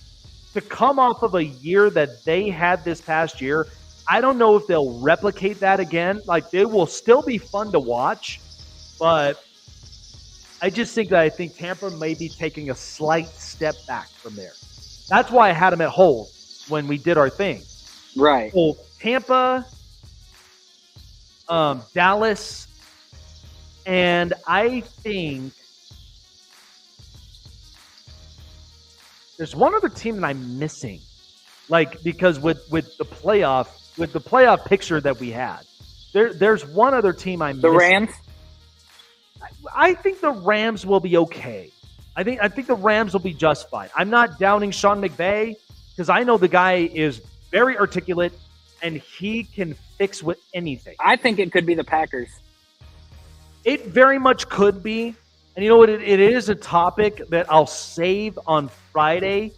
to come off of a year that they had this past year, I don't know if they'll replicate that again. Like, they will still be fun to watch, but I just think Tampa may be taking a slight step back from there. That's why I had them at hold when we did our thing. Right. So Tampa, Dallas, and I think there's one other team that I'm missing. Like, because with the playoff picture that we had, there's one other team I'm missing. The Rams? I think the Rams will be okay. I think the Rams will be just fine. I'm not downing Sean McVay because I know the guy is very articulate and he can fix with anything. I think it could be the Packers. It very much could be. And you know what? It is a topic that I'll save on Friday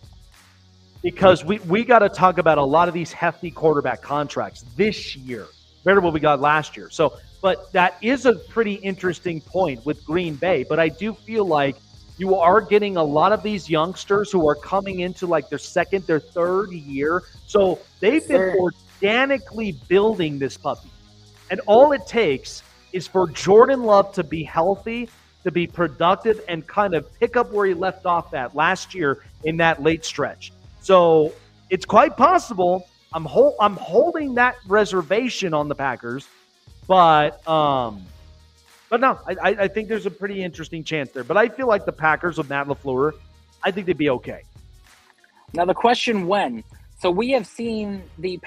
because we got to talk about a lot of these hefty quarterback contracts this year compared to what we got last year. So, but that is a pretty interesting point with Green Bay. But I do feel like You are getting a lot of these youngsters who are coming into like their second, their third year. So they've been organically building this puppy. And all it takes is for Jordan Love to be healthy, to be productive, and kind of pick up where he left off at last year in that late stretch. So it's quite possible. I'm holding that reservation on the Packers, but no, I think there's a pretty interesting chance there. But I feel like the Packers with Matt LaFleur, I think they'd be okay. Now the question when. So we have seen the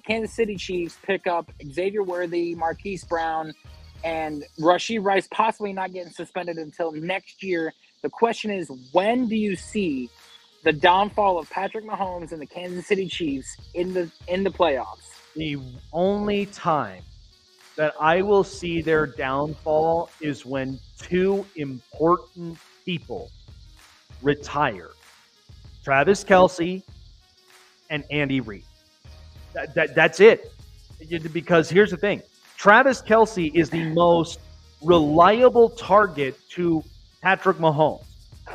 Kansas City Chiefs pick up Xavier Worthy, Marquise Brown, and Rashee Rice possibly not getting suspended until next year. The question is, when do you see the downfall of Patrick Mahomes and the Kansas City Chiefs in the playoffs? The only time that I will see their downfall is when two important people retire. Travis Kelce and Andy Reid. That's it. Because here's the thing. Travis Kelce is the most reliable target to Patrick Mahomes.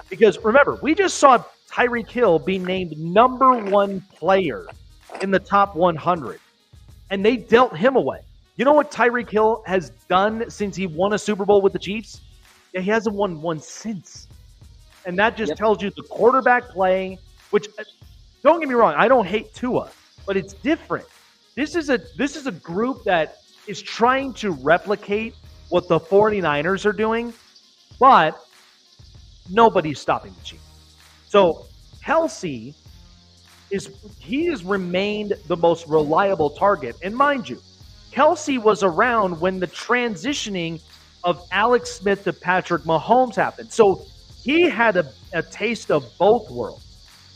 Because remember, we just saw Tyreek Hill be named #1 player in the top 100. And they dealt him away. You know what Tyreek Hill has done since he won a Super Bowl with the Chiefs? Yeah, he hasn't won one since. And that just tells you the quarterback play, which, don't get me wrong, I don't hate Tua, but it's different. This is a group that is trying to replicate what the 49ers are doing, but nobody's stopping the Chiefs. So Kelce has remained the most reliable target. And mind you, Kelce was around when the transitioning of Alex Smith to Patrick Mahomes happened. So he had a taste of both worlds.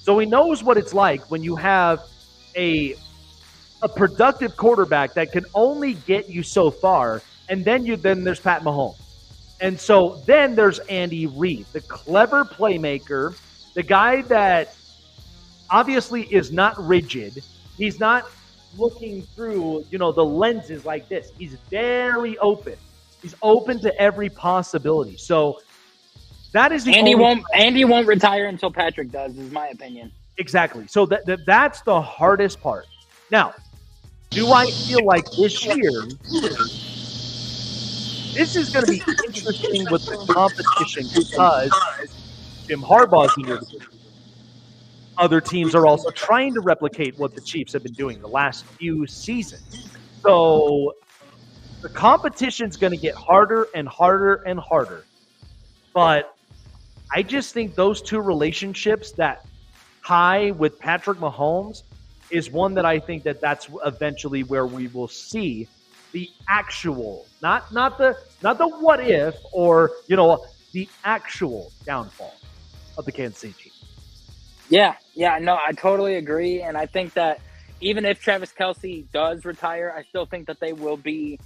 So he knows what it's like when you have a productive quarterback that can only get you so far, and then there's Pat Mahomes. And so then there's Andy Reid, the clever playmaker, the guy that obviously is not rigid. He's not looking through, the lenses like this. He's very open. He's open to every possibility. So that is the Andy won't retire until Patrick does, is my opinion. Exactly. So that's the hardest part. Now, do I feel like this year, this is going to be interesting with the competition because Jim Harbaugh's in your division. Other teams are also trying to replicate what the Chiefs have been doing the last few seasons. So the competition's going to get harder and harder and harder. But I just think those two relationships, that high with Patrick Mahomes, is one that I think that's eventually where we will see the actual, not the what if, or the actual downfall of the Kansas City Chiefs. Yeah, no, I totally agree. And I think that even if Travis Kelce does retire, I still think that they will be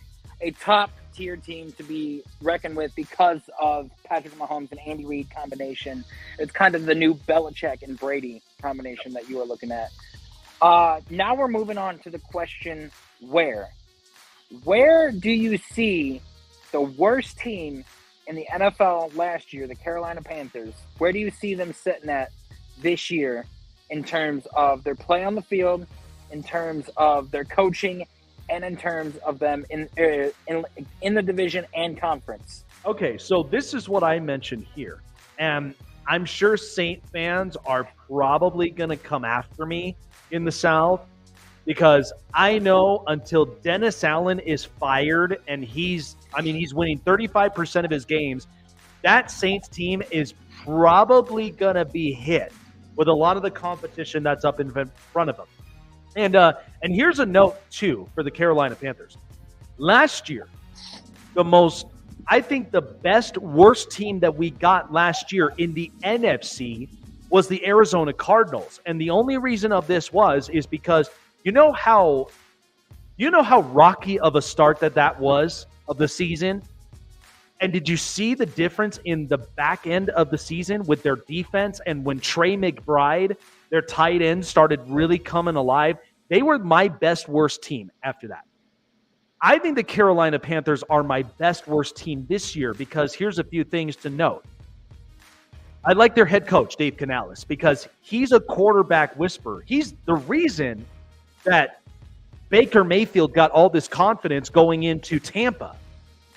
a top-tier team to be reckoned with because of Patrick Mahomes and Andy Reid combination. It's kind of the new Belichick and Brady combination that you are looking at. Now we're moving on to the question, where? Where do you see the worst team in the NFL last year, the Carolina Panthers? Where do you see them sitting at this year in terms of their play on the field, in terms of their coaching, and in terms of them in the division and conference? Okay, so this is what I mentioned here. And I'm sure Saint fans are probably going to come after me in the South because I know until Dennis Allen is fired and he's winning 35% of his games, that Saints team is probably going to be hit with a lot of the competition that's up in front of them. And here's a note, too, for the Carolina Panthers. Last year, I think the worst team that we got last year in the NFC was the Arizona Cardinals. And the only reason of this is because you know how rocky of a start that was of the season? And did you see the difference in the back end of the season with their defense? And when Trey McBride, their tight end, started really coming alive, they were my worst team after that. I think the Carolina Panthers are my worst team this year because here's a few things to note. I like their head coach, Dave Canales, because he's a quarterback whisperer. He's the reason that Baker Mayfield got all this confidence going into Tampa.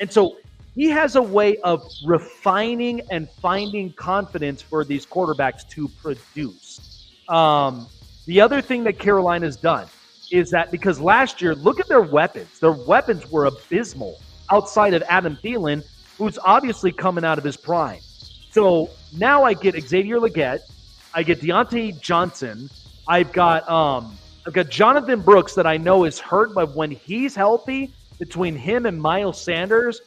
And so he has a way of refining and finding confidence for these quarterbacks to produce. The other thing that Carolina's done is that because last year, look at their weapons. Their weapons were abysmal outside of Adam Thielen, who's obviously coming out of his prime. So now I get Xavier Legette, I get Deontay Johnson, I've got Jonathan Brooks that I know is hurt, but when he's healthy, between him and Miles Sanders,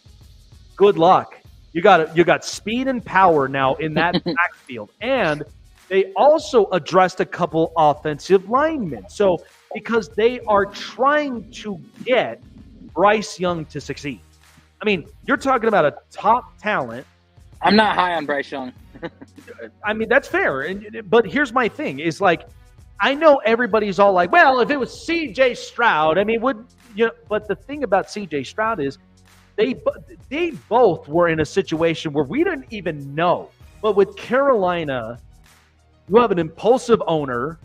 good luck. You got speed and power now in that backfield, and they also addressed a couple offensive linemen. So because they are trying to get Bryce Young to succeed. I mean, you're talking about a top talent. I'm not high on Bryce Young. I mean, that's fair. But here's my thing is like, I know everybody's all like, well, if it was CJ Stroud, I mean, but the thing about CJ Stroud is they both were in a situation where we didn't even know. But with Carolina, you have an impulsive owner.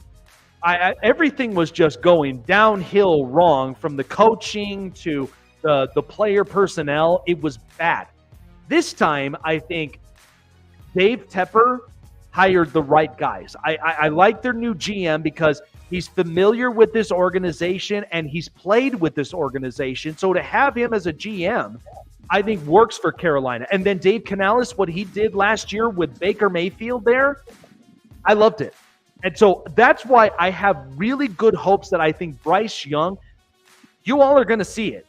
Everything was just going downhill wrong from the coaching to the player personnel. It was bad. This time, I think Dave Tepper hired the right guys. I like their new GM because he's familiar with this organization and he's played with this organization. So to have him as a GM, I think works for Carolina. And then Dave Canales, what he did last year with Baker Mayfield there, I loved it. And so that's why I have really good hopes that I think Bryce Young, you all are going to see it.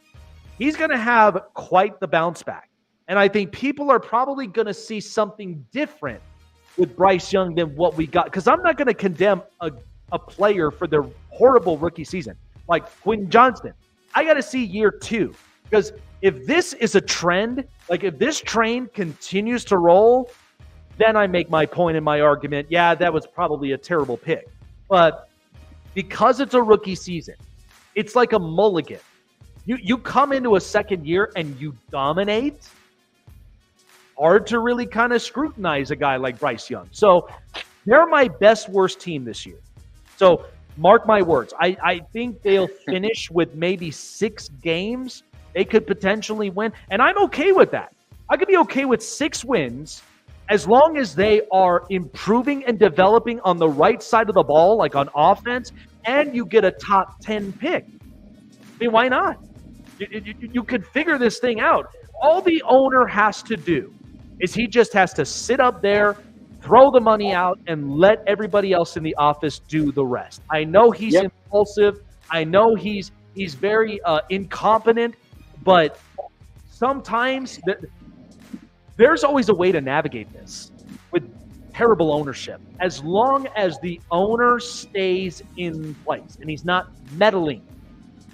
He's going to have quite the bounce back. And I think people are probably going to see something different with Bryce Young than what we got. Because I'm not going to condemn a player for their horrible rookie season. Like Quentin Johnston. I got to see year 2. Because if this is a trend, like if this train continues to roll, then I make my point in my argument, yeah, that was probably a terrible pick. But because it's a rookie season, it's like a mulligan. You come into a second year and you dominate. Hard to really kind of scrutinize a guy like Bryce Young. So they're my best worst team this year. So mark my words. I think they'll finish with maybe 6 games. They could potentially win. And I'm okay with that. I could be okay with 6 wins as long as they are improving and developing on the right side of the ball, like on offense, and you get a top 10 pick. I mean, why not? You could figure this thing out. All the owner has to do is he just has to sit up there, throw the money out, and let everybody else in the office do the rest. I know he's impulsive. I know he's very incompetent, but sometimes there's always a way to navigate this with terrible ownership. As long as the owner stays in place and he's not meddling.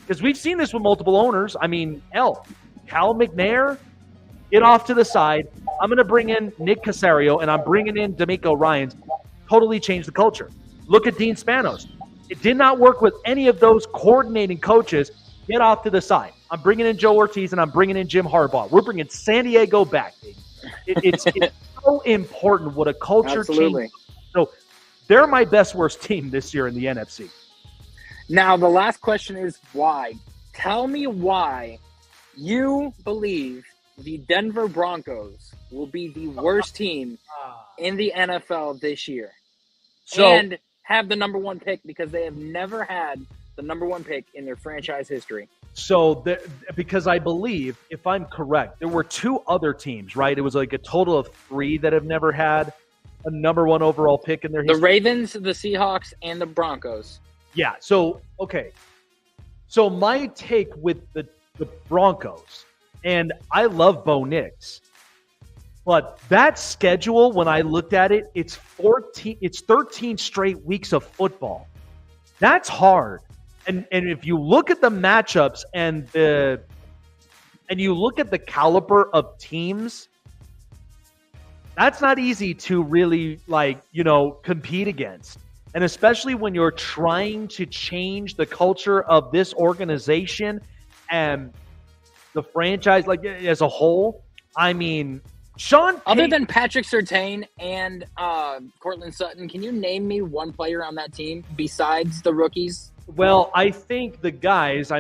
Because we've seen this with multiple owners. I mean, Cal McNair, get off to the side. I'm going to bring in Nick Caserio, and I'm bringing in D'Amico Ryans. Totally changed the culture. Look at Dean Spanos. It did not work with any of those coordinating coaches. Get off to the side. I'm bringing in Joe Ortiz, and I'm bringing in Jim Harbaugh. We're bringing San Diego back, baby. It's so important what a culture change. So they're my best worst team this year in the NFC. Now, the last question is why? Tell me why you believe the Denver Broncos will be the worst team in the NFL this year and have the number 1 pick because they have never had the number 1 pick in their franchise history. So because I believe, if I'm correct, there were 2 other teams, right? It was like a total of 3 that have never had a number 1 overall pick in their history. The Ravens, the Seahawks, and the Broncos. Yeah. So, okay. So my take with the Broncos, and I love Bo Nix, but that schedule, when I looked at it, it's 13 straight weeks of football. That's hard. And if you look at the matchups and you look at the caliber of teams, that's not easy to really compete against. And especially when you're trying to change the culture of this organization and the franchise as a whole. I mean, Sean Other Payton, than Patrick Surtain and Cortland Sutton, can you name me one player on that team besides the rookies? well, I think the guys,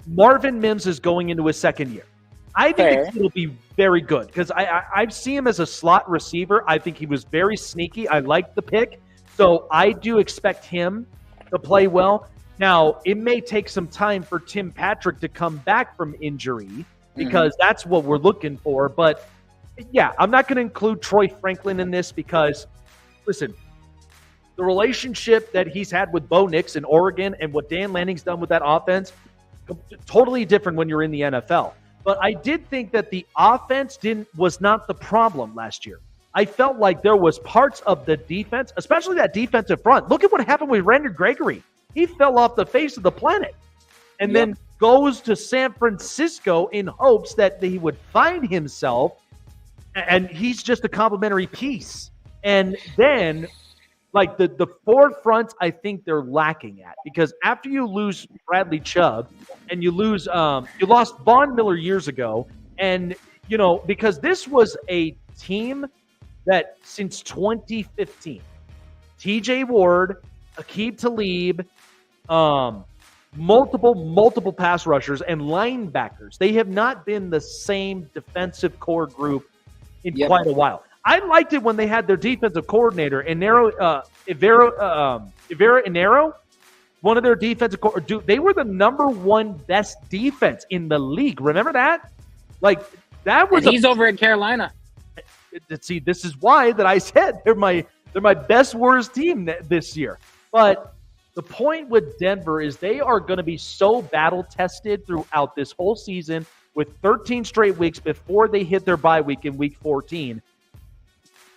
Marvin Mims is going into his second year. I think it'll be very good because I see him as a slot receiver. I think he was very sneaky. I like the pick. So I do expect him to play well. Now, it may take some time for Tim Patrick to come back from injury because that's what we're looking for. But, yeah, I'm not going to include Troy Franklin in this because, listen, the relationship that he's had with Bo Nix in Oregon and what Dan Lanning's done with that offense, totally different when you're in the NFL. But I did think that the offense was not the problem last year. I felt like there was parts of the defense, especially that defensive front. Look at what happened with Randy Gregory. He fell off the face of the planet and then goes to San Francisco in hopes that he would find himself, and he's just a complimentary piece. And then, like, the forefront, I think they're lacking at because after you lose Bradley Chubb and you lost Von Miller years ago, and, because this was a team that since 2015, TJ Ward, Aqib Talib, multiple pass rushers and linebackers, they have not been the same defensive core group in quite a while. I liked it when they had their defensive coordinator, Rivera Inero, one of their defensive they were the number one best defense in the league. Remember that? Like, that was he's over at Carolina. See, this is why that I said they're my best worst team this year. But the point with Denver is they are going to be so battle tested throughout this whole season with 13 straight weeks before they hit their bye week in week 14.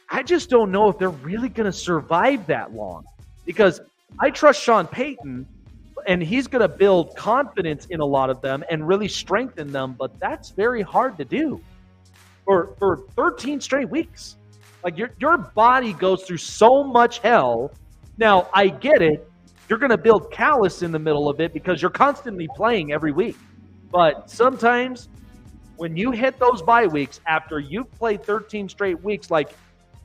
I just don't know if they're really going to survive that long because I trust Sean Payton and he's going to build confidence in a lot of them and really strengthen them, but that's very hard to do for 13 straight weeks. Like, your body goes through so much hell. Now, I get it. You're going to build callus in the middle of it because you're constantly playing every week. But sometimes when you hit those bye weeks after you've played 13 straight weeks, like,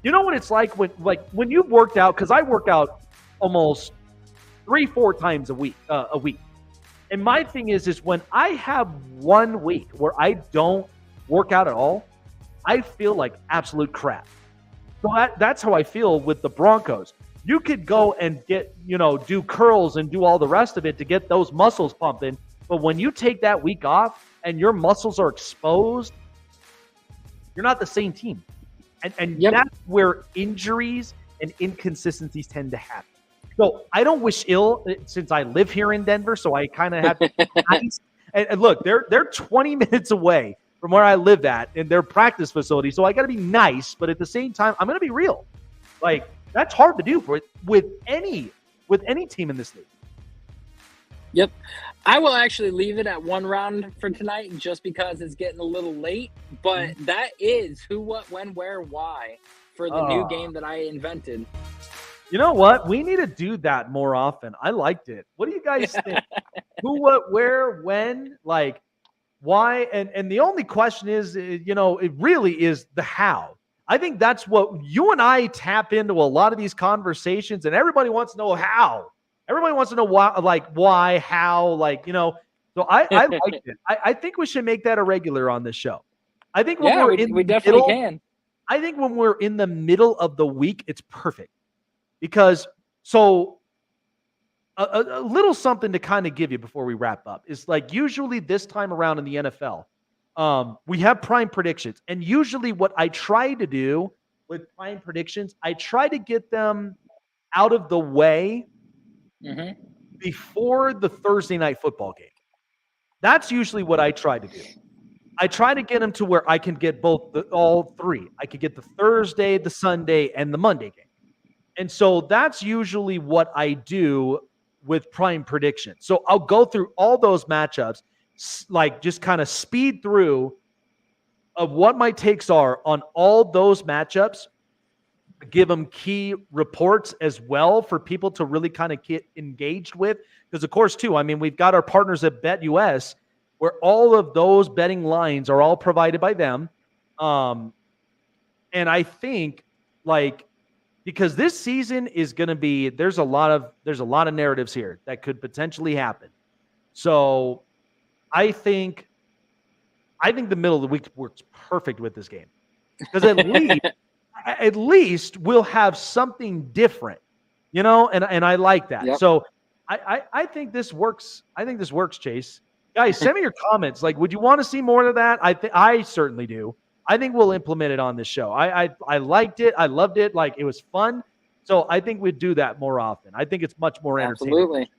you know what it's like when you've worked out, because I work out almost 3-4 times a week. And my thing is when I have 1 week where I don't work out at all, I feel like absolute crap. So that's how I feel with the Broncos. You could go and get, do curls and do all the rest of it to get those muscles pumping. But when you take that week off and your muscles are exposed, you're not the same team. And that's where injuries and inconsistencies tend to happen. So I don't wish ill since I live here in Denver, so I kind of have to be nice. And look, they're 20 minutes away from where I live at in their practice facility, so I got to be nice, but at the same time, I'm going to be real. Like, that's hard to do with any team in this league. Yep. I will actually leave it at 1 round for tonight just because it's getting a little late, but that is who, what, when, where, why for the new game that I invented. You know what? We need to do that more often. I liked it. What do you guys think? Who, what, where, when, like, why? And the only question is, it really is the how. I think that's what you and I tap into a lot of these conversations, and everybody wants to know how. Everybody wants to know why, how, So I liked it. I think we should make that a regular on this show. I think we definitely can. I think when we're in the middle of the week, it's perfect because a little something to kind of give you before we wrap up is like usually this time around in the NFL, we have prime predictions, and usually what I try to do with prime predictions, I try to get them out of the way before the Thursday night football game. That's usually what I try to do. I try to get them to where I can get all three. I could get the Thursday, the Sunday, and the Monday game. And so that's usually what I do with prime prediction. So I'll go through all those matchups, like just kind of speed through of what my takes are on all those matchups, give them key reports as well for people to really kind of get engaged with. Because, of course, too, I mean, we've got our partners at BetUS. where all of those betting lines are all provided by them. And I think because this season is going to be, there's a lot of narratives here that could potentially happen. So I think the middle of the week works perfect with this game, because at least we'll have something different, and I like that. Yep. So I think this works. I think this works, Chase. Guys, send me your comments. Would you want to see more of that? I certainly do. I think we'll implement it on this show. I liked it. I loved it. It was fun. So I think we'd do that more often. I think it's much more entertaining. Absolutely.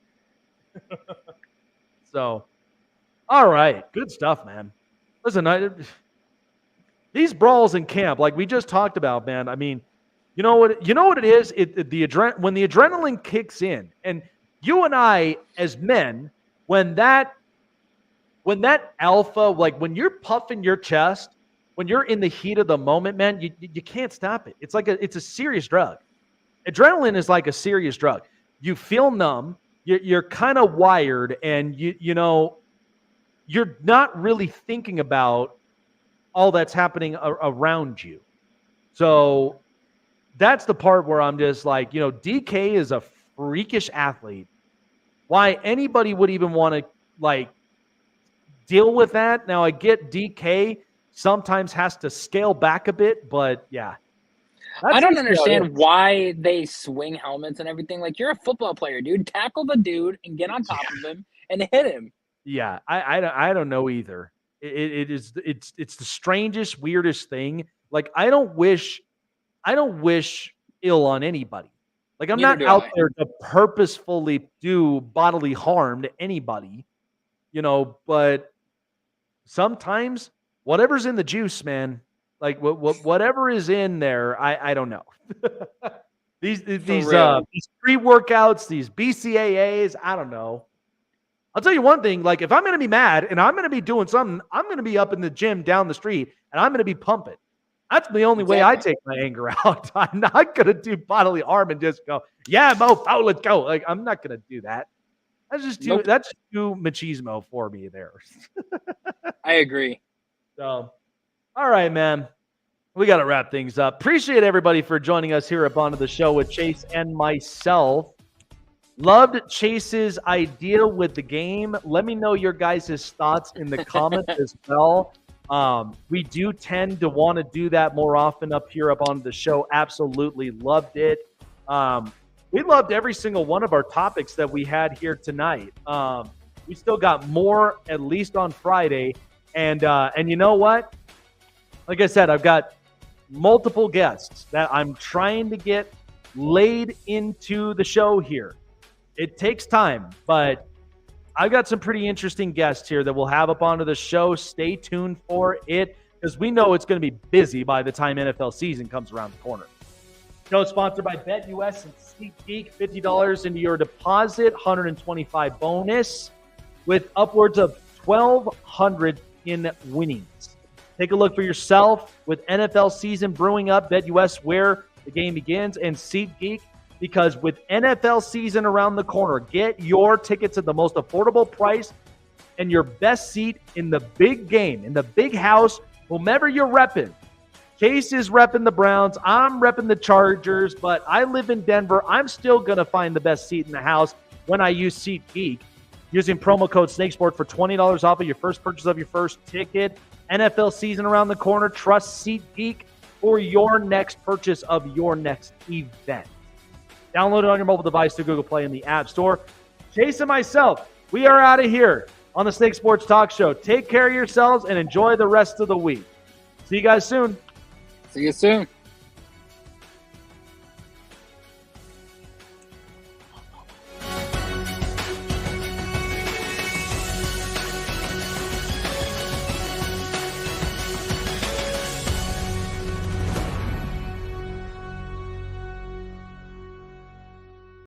So, all right. Good stuff, man. Listen, these brawls in camp, like we just talked about, man. I mean, you know what it is? When the adrenaline kicks in, and you and I as men, when that alpha, when you're puffing your chest, when you're in the heat of the moment, man, you can't stop it. It's a serious drug. Adrenaline is like a serious drug. You feel numb. You're kind of wired, and you're not really thinking about all that's happening around you. So that's the part where I'm just DK is a freakish athlete. Why anybody would even want to deal with that? Now I get DK sometimes has to scale back a bit, but yeah. I don't understand why they swing helmets and everything. You're a football player, dude. Tackle the dude and get on top of him and hit him. Yeah, I don't know either. It's the strangest, weirdest thing. I don't wish ill on anybody. I'm not out there to purposefully do bodily harm to anybody, but sometimes whatever's in the juice, man, whatever is in there, I don't know. these pre-workouts, these BCAAs, I don't know. I'll tell you one thing, if I'm going to be mad and I'm going to be doing something, I'm going to be up in the gym down the street and I'm going to be pumping. That's the only way I take my anger out. I'm not going to do bodily harm and just go, yeah, Mo, let's go. I'm not going to do that. That's too machismo for me there. I agree. So, all right, man. We got to wrap things up. Appreciate everybody for joining us here up onto the show with Chase and myself. Loved Chase's idea with the game. Let me know your guys' thoughts in the comments as well. We do tend to want to do that more often up here up on the show. Absolutely loved it. We loved every single one of our topics that we had here tonight. We still got more, at least on Friday. And you know what? Like I said, I've got multiple guests that I'm trying to get laid into the show here. It takes time, but I've got some pretty interesting guests here that we'll have up onto the show. Stay tuned for it, because we know it's going to be busy by the time NFL season comes around the corner. Show sponsored by BetUS and SeatGeek. $50 into your deposit, $125 bonus, with upwards of $1,200 in winnings. Take a look for yourself with NFL season brewing up. BetUS, where the game begins, and SeatGeek, because with NFL season around the corner, get your tickets at the most affordable price and your best seat in the big game, in the big house, whomever you're repping. Chase is repping the Browns. I'm repping the Chargers, but I live in Denver. I'm still going to find the best seat in the house when I use SeatGeek. Using promo code SNAKESPORT for $20 off of your first purchase of your first ticket. NFL season around the corner. Trust SeatGeek for your next purchase of your next event. Download it on your mobile device through Google Play and the App Store. Chase and myself, we are out of here on the Snake Sports Talk Show. Take care of yourselves and enjoy the rest of the week. See you guys soon. See you soon.